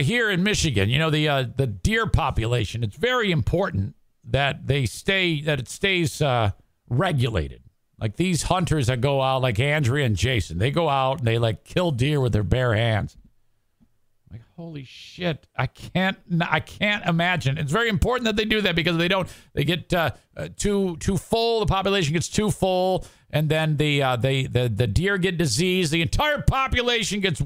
here in Michigan, the deer population, it's very important that it stays regulated. Like these hunters that go out, like Andrea and Jason, they go out and they like kill deer with their bare hands. Like, holy shit. I can't imagine. It's very important that they do that because they get too full. The population gets too full. And then the deer get diseased. The entire population gets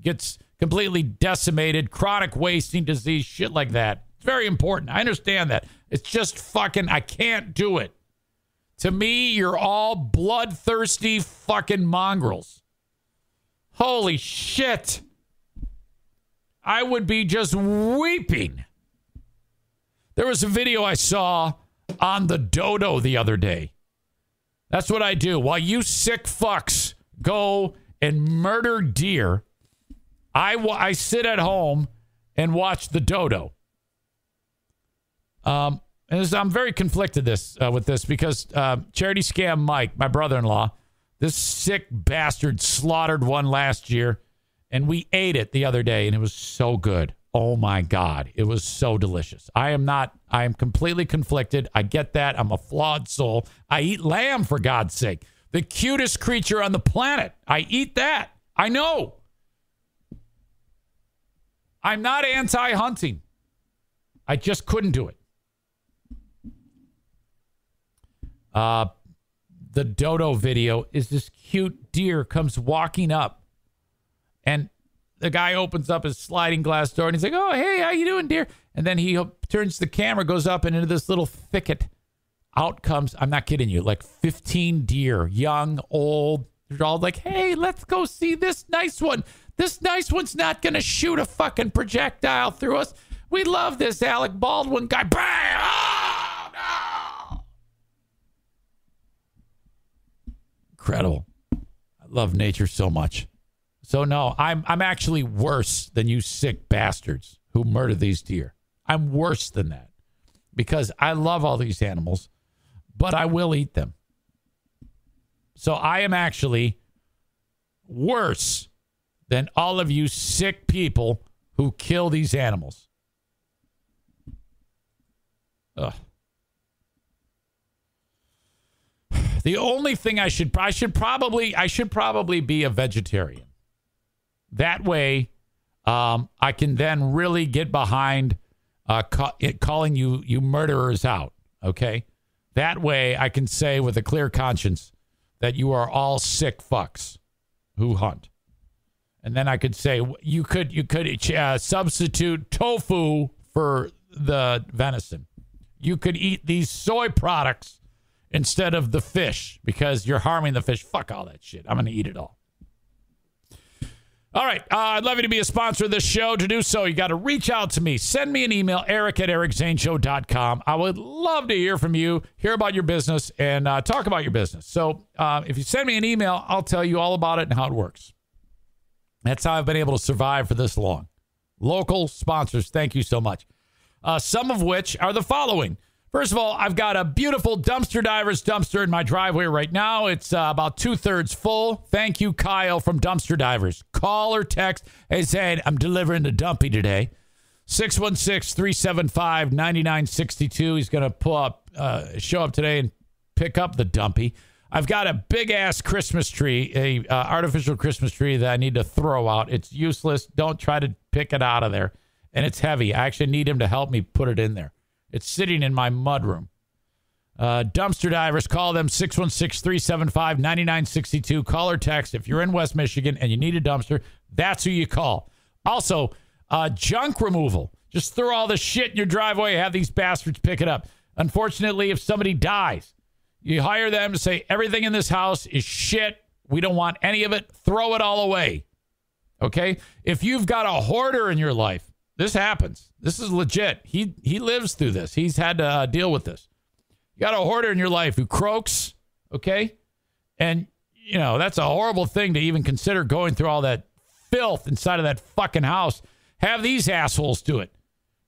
gets completely decimated. Chronic wasting disease, shit like that. It's very important. I understand that. It's just fucking, I can't do it. To me, you're all bloodthirsty fucking mongrels. Holy shit. I would be just weeping. There was a video I saw on the dodo the other day. That's what I do. While you sick fucks go and murder deer, I sit at home and watch the dodo. I'm very conflicted with this because Charity Scam Mike, my brother-in-law, this sick bastard slaughtered one last year, and we ate it the other day, and it was so good. Oh, my God. It was so delicious. I am completely conflicted. I get that. I'm a flawed soul. I eat lamb, for God's sake. The cutest creature on the planet. I eat that. I know. I'm not anti-hunting. I just couldn't do it. The dodo video is this cute deer comes walking up, and the guy opens up his sliding glass door and he's like, oh, hey, how you doing, dear? And then he turns the camera, goes up and into this little thicket. Out comes, I'm not kidding you, like 15 deer, young, old. They're all like, hey, let's go see this nice one. This nice one's not going to shoot a fucking projectile through us. We love this Alec Baldwin guy. Bam! Oh, no! Incredible. I love nature so much. So no, I'm actually worse than you sick bastards who murder these deer. I'm worse than that because I love all these animals, but I will eat them. So I am actually worse than all of you sick people who kill these animals. Ugh. The only thing I should probably be a vegetarian. That way, I can then really get behind calling you murderers out, okay? That way, I can say with a clear conscience that you are all sick fucks who hunt. And then I could say you could substitute tofu for the venison. You could eat these soy products instead of the fish because you're harming the fish. Fuck all that shit. I'm going to eat it all. All right. I'd love you to be a sponsor of this show. To do so, you got to reach out to me. Send me an email, eric@ericzaneshow.com. I would love to hear from you, hear about your business, and talk about your business. So if you send me an email, I'll tell you all about it and how it works. That's how I've been able to survive for this long. Local sponsors, thank you so much. Some of which are the following. First of all, I've got a beautiful Dumpster Divers dumpster in my driveway right now. It's about 2/3 full. Thank you, Kyle from Dumpster Divers. Call or text. Hey, saying I'm delivering the dumpy today. 616-375-9962. He's going to show up today and pick up the dumpy. I've got a big-ass Christmas tree, a artificial Christmas tree that I need to throw out. It's useless. Don't try to pick it out of there. And it's heavy. I actually need him to help me put it in there. It's sitting in my mudroom. Dumpster divers, call them 616-375-9962. Call or text if you're in West Michigan and you need a dumpster. That's who you call. Also, junk removal. Just throw all the shit in your driveway. Have these bastards pick it up. Unfortunately, if somebody dies, you hire them to say, everything in this house is shit. We don't want any of it. Throw it all away. Okay? If you've got a hoarder in your life, this happens. This is legit. He lives through this. He's had to deal with this. You got a hoarder in your life who croaks, okay? And, you know, that's a horrible thing to even consider going through all that filth inside of that fucking house. Have these assholes do it.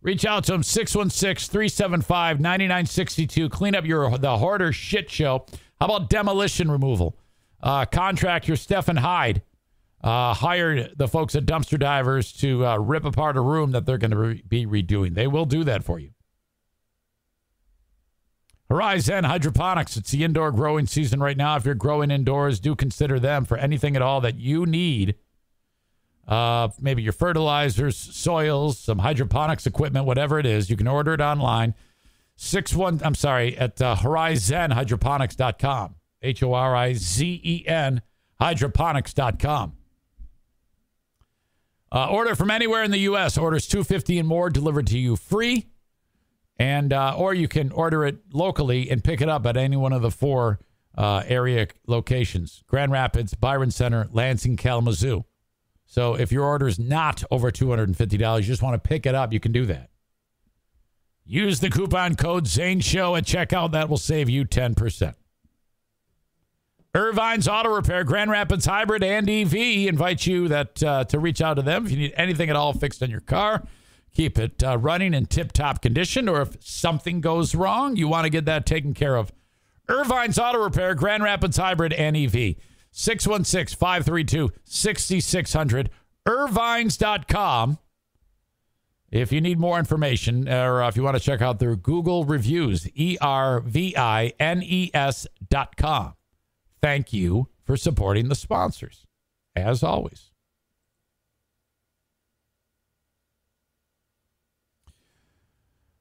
Reach out to them, 616-375-9962. Clean up the hoarder shit show. How about demolition removal? Contractor Stephen Hyde hired the folks at Dumpster Divers to rip apart a room that they're going to be redoing. They will do that for you. Horizon Hydroponics. It's the indoor growing season right now. If you're growing indoors, do consider them for anything at all that you need. Maybe your fertilizers, soils, some hydroponics equipment, whatever it is. You can order it online. At horizonhydroponics.com. HORIZEN hydroponics.com. Order from anywhere in the U.S. Orders $250 and more delivered to you free. And or you can order it locally and pick it up at any one of the 4 area locations. Grand Rapids, Byron Center, Lansing, Kalamazoo. So if your order is not over $250, you just want to pick it up, you can do that. Use the coupon code Zane Show at checkout. That will save you 10%. Irvine's Auto Repair, Grand Rapids Hybrid and EV invite you to reach out to them if you need anything at all fixed on your car. Keep it running in tip-top condition, or if something goes wrong, you want to get that taken care of. Irvine's Auto Repair, Grand Rapids Hybrid and EV. 616-532-6600. Irvines.com. If you need more information, or if you want to check out their Google reviews, ERVINES.com. Thank you for supporting the sponsors, as always.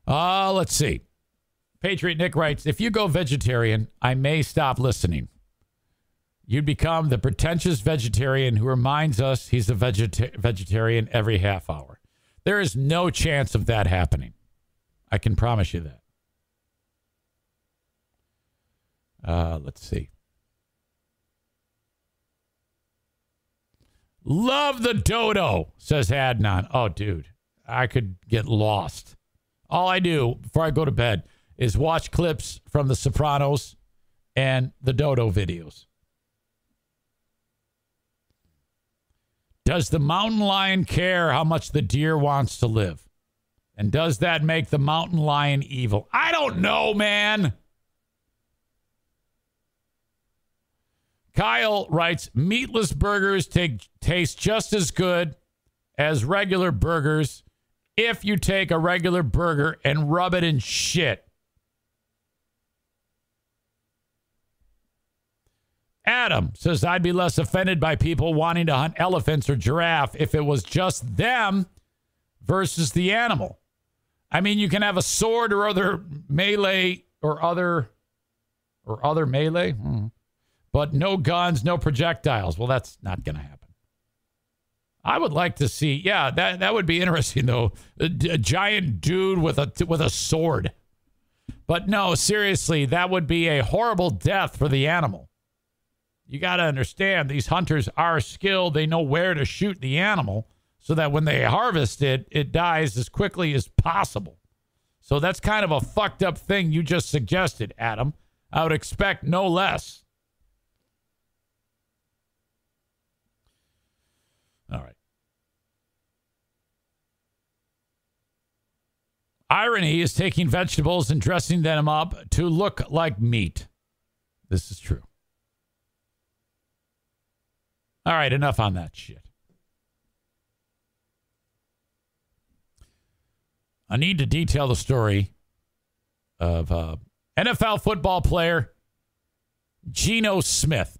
Let's see. Patriot Nick writes, if you go vegetarian, I may stop listening. You'd become the pretentious vegetarian who reminds us he's a vegetarian every half hour. There is no chance of that happening. I can promise you that. Let's see. Love the dodo, says Adnan. Oh, dude, I could get lost. All I do before I go to bed is watch clips from The Sopranos and the dodo videos. Does the mountain lion care how much the deer wants to live? And does that make the mountain lion evil? I don't know, man. Kyle writes, meatless burgers taste just as good as regular burgers if you take a regular burger and rub it in shit. Adam says, I'd be less offended by people wanting to hunt elephants or giraffe if it was just them versus the animal. I mean, you can have a sword or other melee or other melee, but no guns, no projectiles. Well, that's not going to happen. I would like to see, that would be interesting, though. A giant dude with a sword. But no, seriously, that would be a horrible death for the animal. You got to understand, these hunters are skilled. They know where to shoot the animal so that when they harvest it, it dies as quickly as possible. So that's kind of a fucked up thing you just suggested, Adam. I would expect no less. All right. Irony is taking vegetables and dressing them up to look like meat. This is true. All right, enough on that shit. I need to detail the story of NFL football player Geno Smith.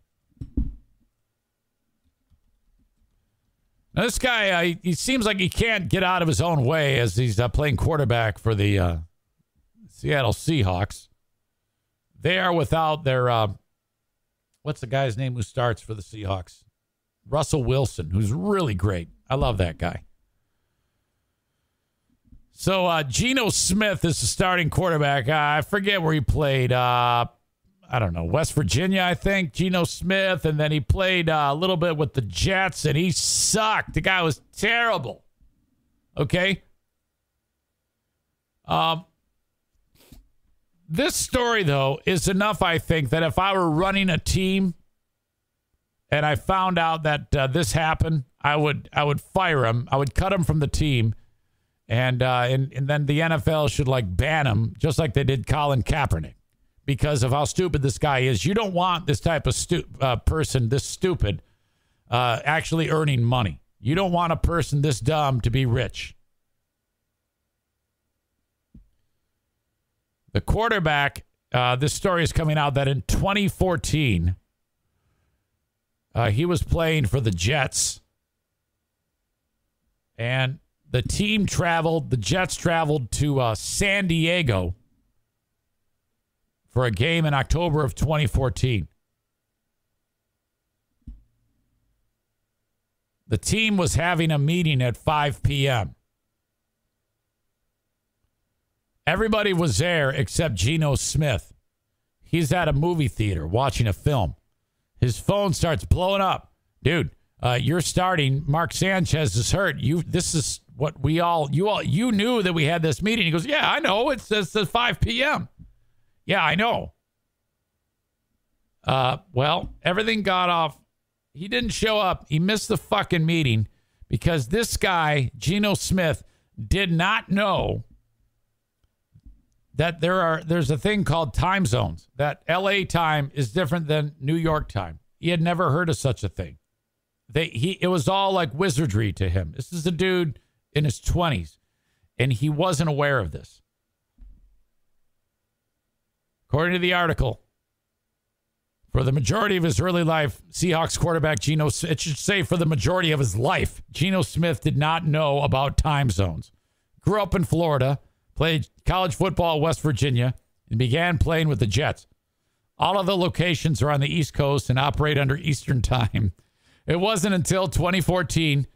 Now, this guy, he seems like he can't get out of his own way as he's playing quarterback for the Seattle Seahawks. They are without their, what's the guy's name who starts for the Seahawks? Russell Wilson, who's really great. I love that guy. So Geno Smith is the starting quarterback. I forget where he played. I don't know, West Virginia, I think. Geno Smith, and then he played a little bit with the Jets, and he sucked. The guy was terrible. Okay? This story, though, is enough, I think, that if I were running a team and I found out that this happened, I would fire him. I would cut him from the team, and then the NFL should ban him, just like they did Colin Kaepernick, because of how stupid this guy is. You don't want this type of person, this stupid, actually earning money. You don't want a person this dumb to be rich. The quarterback, this story is coming out that in 2014, he was playing for the Jets. And the Jets traveled to San Diego for a game in October of 2014. The team was having a meeting at 5 p.m. Everybody was there except Geno Smith. He's at a movie theater watching a film. His phone starts blowing up. Dude, you're starting. Mark Sanchez is hurt. This is what you knew that we had this meeting. He goes, yeah, I know. It says 5 p.m. Yeah, I know. Well, everything got off. He didn't show up. He missed the fucking meeting because this guy, Geno Smith, did not know that there's a thing called time zones, that LA time is different than New York time. He had never heard of such a thing. It was all like wizardry to him. This is a dude in his 20s, and he wasn't aware of this. According to the article, for the majority of his early life, Seahawks quarterback it should say for the majority of his life, Geno Smith did not know about time zones. Grew up in Florida, played college football at West Virginia, and began playing with the Jets. All of the locations are on the East Coast and operate under Eastern Time. It wasn't until 2014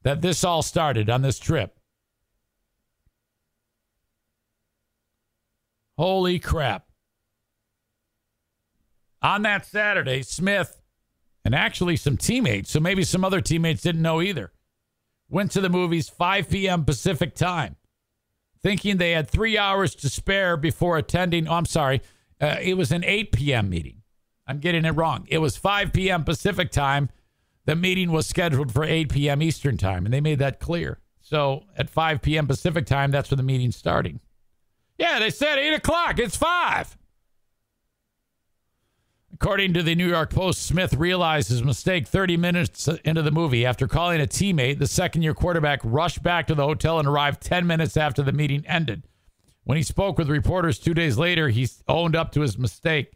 that this all started on this trip. Holy crap. On that Saturday, Smith, and actually some teammates, so maybe some other teammates didn't know either, went to the movies 5 p.m. Pacific time, thinking they had 3 hours to spare before attending. Oh, I'm sorry. It was an 8 p.m. meeting. I'm getting it wrong. It was 5 p.m. Pacific time. The meeting was scheduled for 8 p.m. Eastern time, and they made that clear. So at 5 p.m. Pacific time, that's when the meeting's starting. Yeah, they said 8 o'clock. It's 5. According to the New York Post, Smith realized his mistake 30 minutes into the movie. After calling a teammate, the second-year quarterback rushed back to the hotel and arrived 10 minutes after the meeting ended. When he spoke with reporters 2 days later, he owned up to his mistake.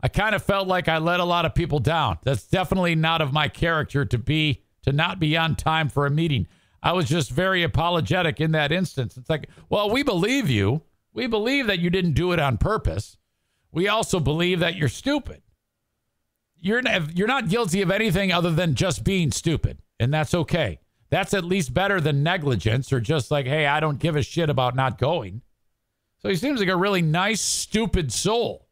I kind of felt like I let a lot of people down. That's definitely not of my character to not be on time for a meeting. I was just very apologetic in that instance. It's like, well, we believe you. We believe that you didn't do it on purpose. We also believe that you're stupid. You're not guilty of anything other than just being stupid, and that's okay. That's at least better than negligence or just like, hey, I don't give a shit about not going. So he seems like a really nice, stupid soul.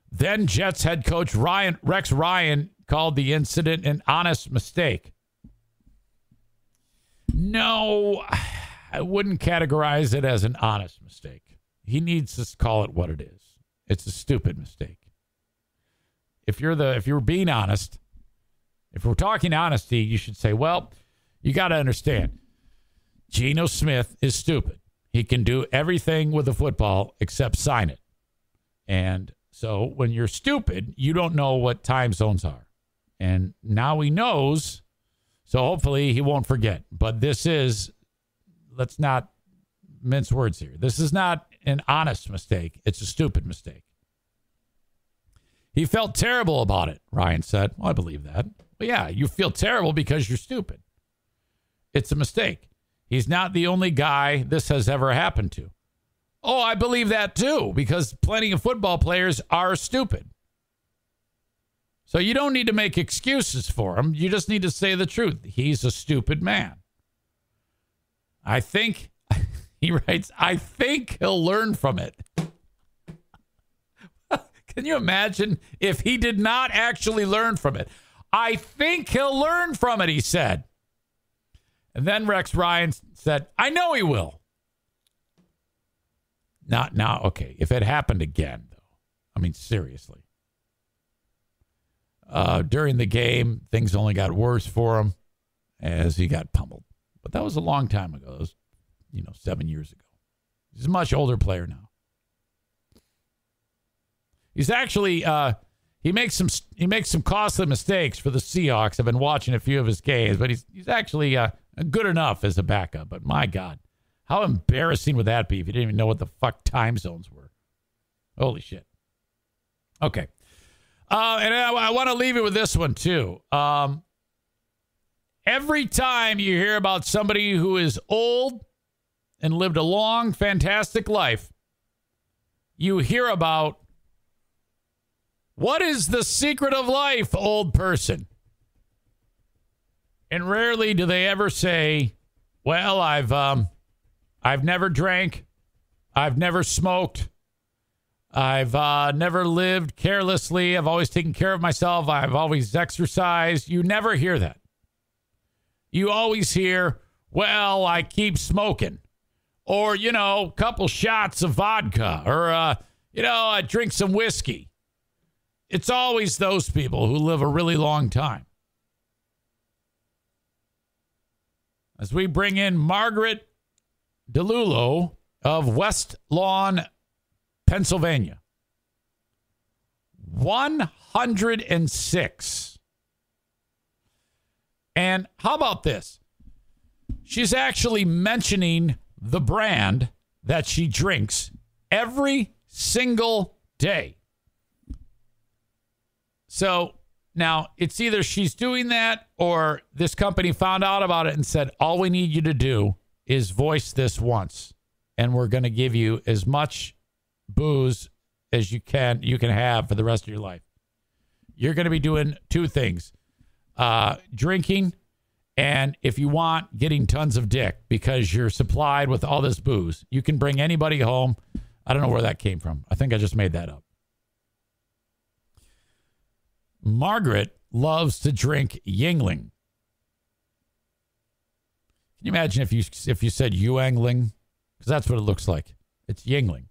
Then Jets head coach Rex Ryan called the incident an honest mistake. No, I wouldn't categorize it as an honest mistake. He needs to call it what it is. It's a stupid mistake. If you're being honest, if we're talking honesty, you should say, well, you got to understand, Geno Smith is stupid. He can do everything with a football except sign it. And so when you're stupid, you don't know what time zones are. And now he knows, so hopefully he won't forget. But let's not mince words here. This is not an honest mistake. It's a stupid mistake. He felt terrible about it, Ryan said. Well, I believe that. But yeah, you feel terrible because you're stupid. It's a mistake. He's not the only guy this has ever happened to. Oh, I believe that too, because plenty of football players are stupid. So you don't need to make excuses for him. You just need to say the truth. He's a stupid man. I think, he writes, I think he'll learn from it. Can you imagine if he did not actually learn from it? I think he'll learn from it, he said. And then Rex Ryan said, I know he will. Not now. Okay. If it happened again, though, I mean, seriously. During the game, things only got worse for him as he got pummeled. But that was a long time ago. That was, 7 years ago. He's a much older player now. He's actually he makes some costly mistakes for the Seahawks. I've been watching a few of his games, but he's actually good enough as a backup. But my God, how embarrassing would that be if you didn't even know what the fuck time zones were? Holy shit. Okay. And I want to leave you with this one, too. Every time you hear about somebody who is old and lived a long, fantastic life, you hear about, what is the secret of life, old person? And rarely do they ever say, well, I've never drank. I've never smoked. I've never lived carelessly. I've always taken care of myself. I've always exercised. You never hear that. You always hear, well, I keep smoking. Or, a couple shots of vodka. Or, I drink some whiskey. It's always those people who live a really long time. As we bring in Margaret DeLulo of West Lawn, Pennsylvania. 106. And how about this? She's actually mentioning the brand that she drinks every single day. So now it's either she's doing that or this company found out about it and said, all we need you to do is voice this once. And we're going to give you as much booze as you can have for the rest of your life. You're going to be doing two things. Drinking, and if you want, getting tons of dick because you're supplied with all this booze. You can bring anybody home. I don't know where that came from. I think I just made that up. Margaret loves to drink Yingling. Can you imagine if you said Yuengling? Because that's what it looks like. It's Yingling.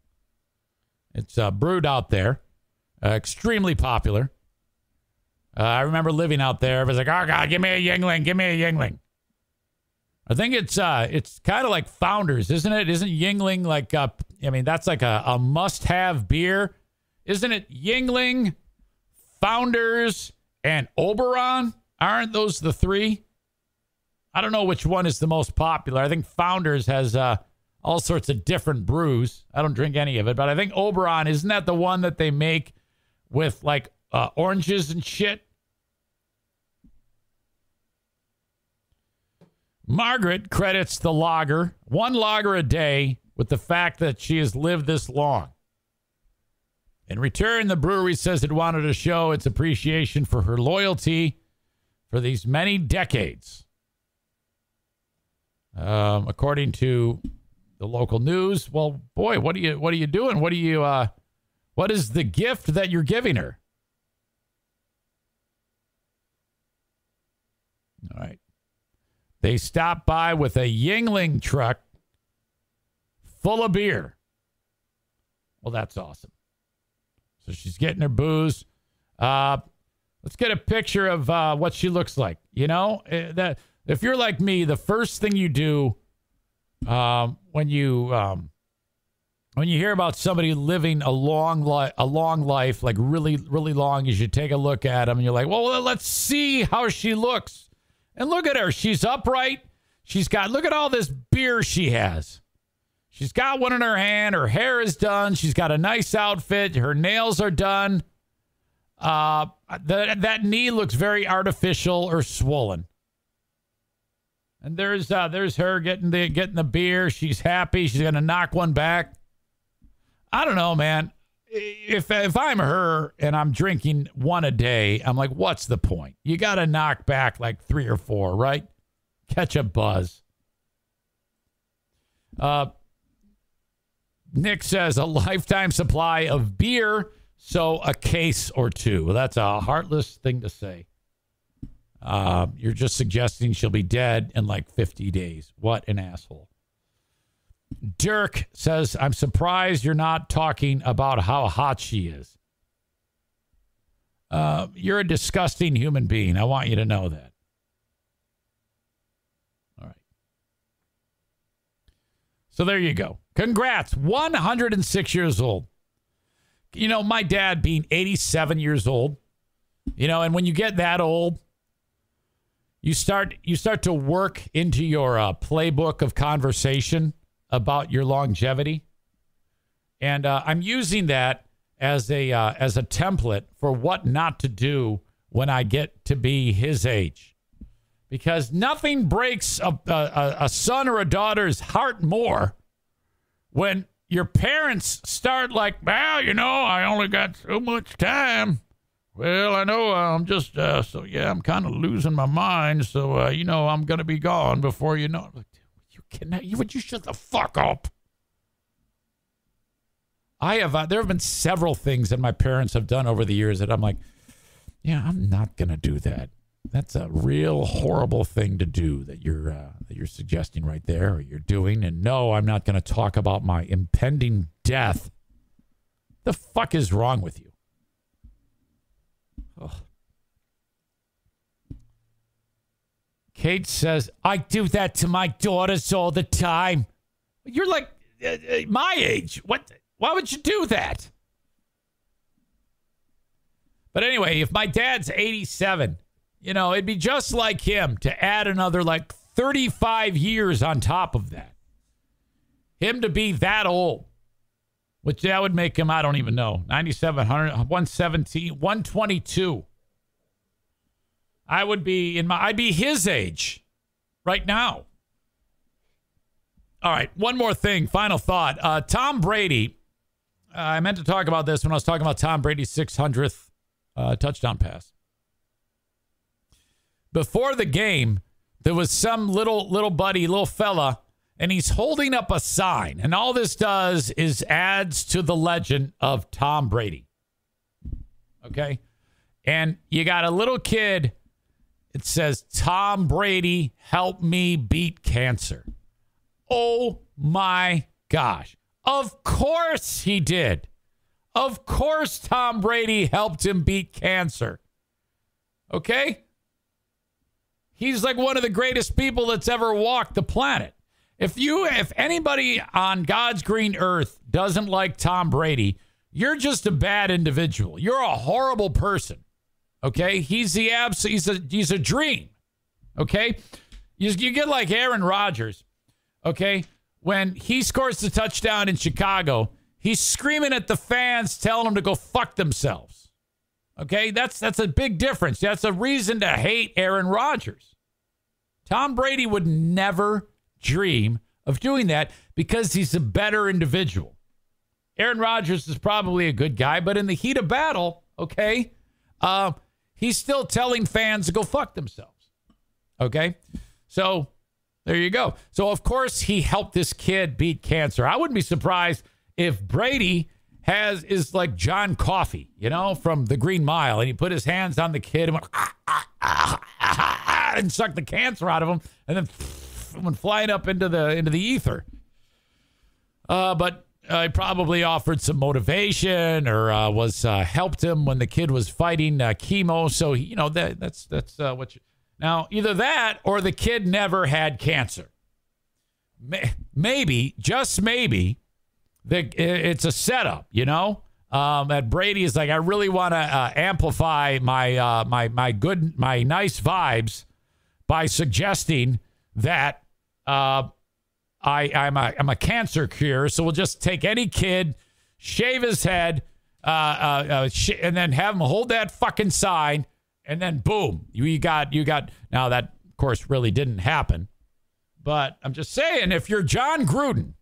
It's brewed out there, extremely popular. I remember living out there. It was like, oh God, give me a Yingling, give me a Yingling. I think it's kind of like Founders, isn't it? Isn't Yingling like that's like a must-have beer, isn't it? Yingling, Founders, and Oberon, aren't those the three? I don't know which one is the most popular. I think Founders has all sorts of different brews. I don't drink any of it, but I think Oberon, isn't that the one that they make with like oranges and shit? Margaret credits the lager, one lager a day, with the fact that she has lived this long. In return, the brewery says it wanted to show its appreciation for her loyalty for these many decades. According to the local news, well, boy, what are you doing? What is the gift that you're giving her? All right. They stopped by with a Yingling truck full of beer. Well, that's awesome. So she's getting her booze. Let's get a picture of what she looks like. That if you're like me, the first thing you do when you hear about somebody living a long life, like really, really long, is you take a look at them and you're like, well, let's see how she looks. And look at her. She's upright. Look at all this beer she has. She's got one in her hand. Her hair is done. She's got a nice outfit. Her nails are done. That knee looks very artificial or swollen. And there's her getting the beer. She's happy. She's gonna knock one back. I don't know, man. If I'm her and I'm drinking one a day, I'm like, what's the point? You got to knock back like 3 or 4, right? Catch a buzz. Nick says a lifetime supply of beer, so a case or 2. Well, that's a heartless thing to say. You're just suggesting she'll be dead in like 50 days. What an asshole. Dirk says, I'm surprised you're not talking about how hot she is. You're a disgusting human being. I want you to know that. All right. So there you go. Congrats. 106 years old. You know, my dad being 87 years old, you know, and when you get that old, you start to work into your playbook of conversation about your longevity. And I'm using that as a template for what not to do when I get to be his age. Because nothing breaks a son or a daughter's heart more when your parents start like, well, you know, I only got so much time. Well, I know I'm just, I'm kind of losing my mind. So, you know, I'm going to be gone before you know it. Would you shut the fuck up? There have been several things that my parents have done over the years that I'm like, yeah, I'm not going to do that. That's a real horrible thing to do that you're suggesting right there, or you're doing. And no, I'm not going to talk about my impending death. The fuck is wrong with you? Ugh. Kate says, I do that to my daughters all the time. You're like my age. What? Why would you do that? But anyway, if my dad's 87, you know, it'd be just like him to add another like 35 years on top of that. Him to be that old, which that would make him, I don't even know, 97, 100, 117, 122. I'd be his age right now. All right, one more thing, final thought. Tom Brady, I meant to talk about this when I was talking about Tom Brady's 600th touchdown pass. Before the game, there was some little fella, and he's holding up a sign, and all this does is adds to the legend of Tom Brady. Okay? And you got a little kid. It says, Tom Brady helped me beat cancer. Oh, my gosh. Of course he did. Of course Tom Brady helped him beat cancer. Okay? He's like one of the greatest people that's ever walked the planet. If anybody on God's green earth doesn't like Tom Brady, you're just a bad individual. You're a horrible person. Okay, he's a dream. Okay, you get like Aaron Rodgers. Okay, when he scores the touchdown in Chicago, he's screaming at the fans, telling them to go fuck themselves. Okay, that's a big difference. That's a reason to hate Aaron Rodgers. Tom Brady would never dream of doing that because he's a better individual. Aaron Rodgers is probably a good guy, but in the heat of battle, okay, he's still telling fans to go fuck themselves. Okay? So there you go. So, of course, he helped this kid beat cancer. I wouldn't be surprised if Brady is like John Coffey, you know, from the Green Mile, and he put his hands on the kid and went, and sucked the cancer out of him, and then went flying up into the ether. But I probably offered some motivation or helped him when the kid was fighting chemo. So, you know, that's what you... Now, either that or the kid never had cancer. Maybe, just maybe, it's a setup, you know? That Brady is like, I really want to amplify my nice vibes by suggesting that I'm a cancer cure, so we'll just take any kid, shave his head, and then have them hold that fucking sign, and then boom, you got. Now that, of course, really didn't happen, but I'm just saying, if you're John Gruden,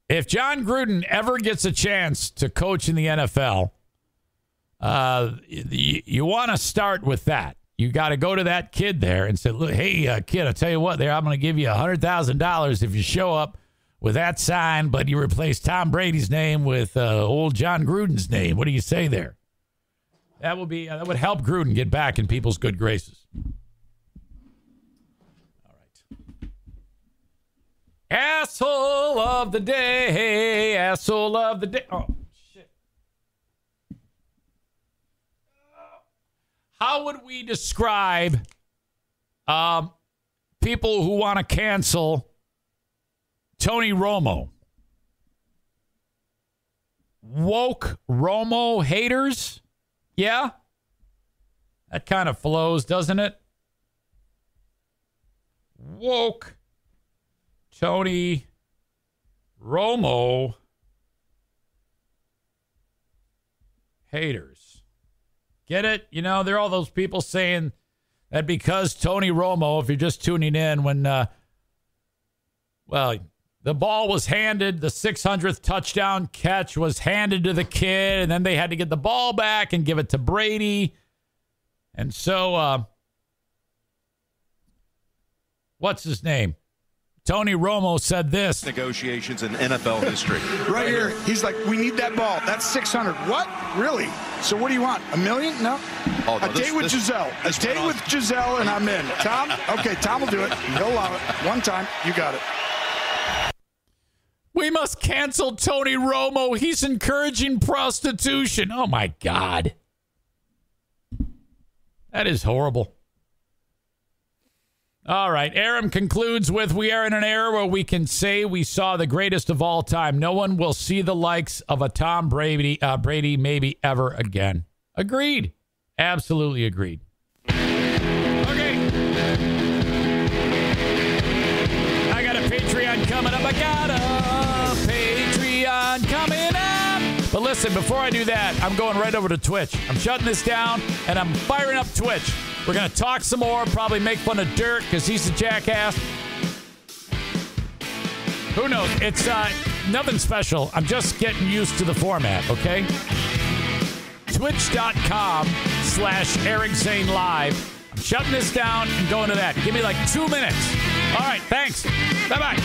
if John Gruden ever gets a chance to coach in the NFL, you want to start with that. You got to go to that kid there and say, "Look, hey, kid, I tell you what, I'm going to give you $100,000 if you show up with that sign, but you replace Tom Brady's name with old John Gruden's name. What do you say there?" That would help Gruden get back in people's good graces. All right. Asshole of the day. Asshole of the day. Oh, shit. How would we describe people who want to cancel Tony Romo? Woke Romo haters? Yeah? That kind of flows, doesn't it? Woke Tony Romo haters. Get it? You know, there are all those people saying that because Tony Romo, if you're just tuning in, when, the ball was handed, the 600th touchdown catch was handed to the kid, and then they had to get the ball back and give it to Brady. And so, what's his name? Tony Romo said this.
Negotiations in NFL history.
Right here. He's like, we need that ball. That's 600. What? Really? So what do you want? $1 million? No.
Oh, no,
a date with Giselle. A date with Giselle, and I'm in. Tom? Okay, Tom will do it. He'll allow it. One time. You got it.
We must cancel Tony Romo. He's encouraging prostitution. Oh, my God. That is horrible. All right. Aram concludes with, we are in an era where we can say we saw the greatest of all time. No one will see the likes of a Tom Brady maybe ever again. Agreed. Absolutely agreed. Okay. I got a Patreon coming up. Coming up. But listen, before I do that, I'm going right over to Twitch. I'm shutting this down, and I'm firing up Twitch. We're going to talk some more, probably make fun of Dirk because he's a jackass. Who knows? It's nothing special. I'm just getting used to the format, okay? Twitch.com/Eric Zane Live. I'm shutting this down and going to that. Give me like 2 minutes. All right, thanks. Bye-bye.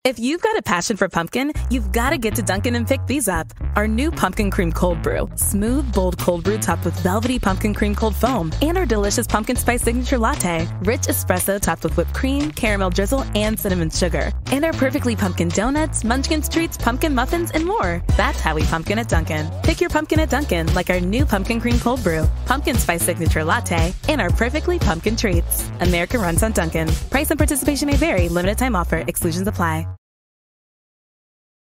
If you've got a passion for pumpkin, you've got to get to Dunkin' and pick these up. Our new Pumpkin Cream Cold Brew. Smooth, bold cold brew topped with velvety pumpkin cream cold foam. And our delicious pumpkin spice signature latte. Rich espresso topped with whipped cream, caramel drizzle, and cinnamon sugar. And our perfectly pumpkin donuts, munchkins treats, pumpkin muffins, and more. That's how we pumpkin at Dunkin'. Pick your pumpkin at Dunkin', like our new Pumpkin Cream Cold Brew, pumpkin spice signature latte, and our perfectly pumpkin treats. America runs on Dunkin'. Price and participation may vary. Limited time offer. Exclusions apply.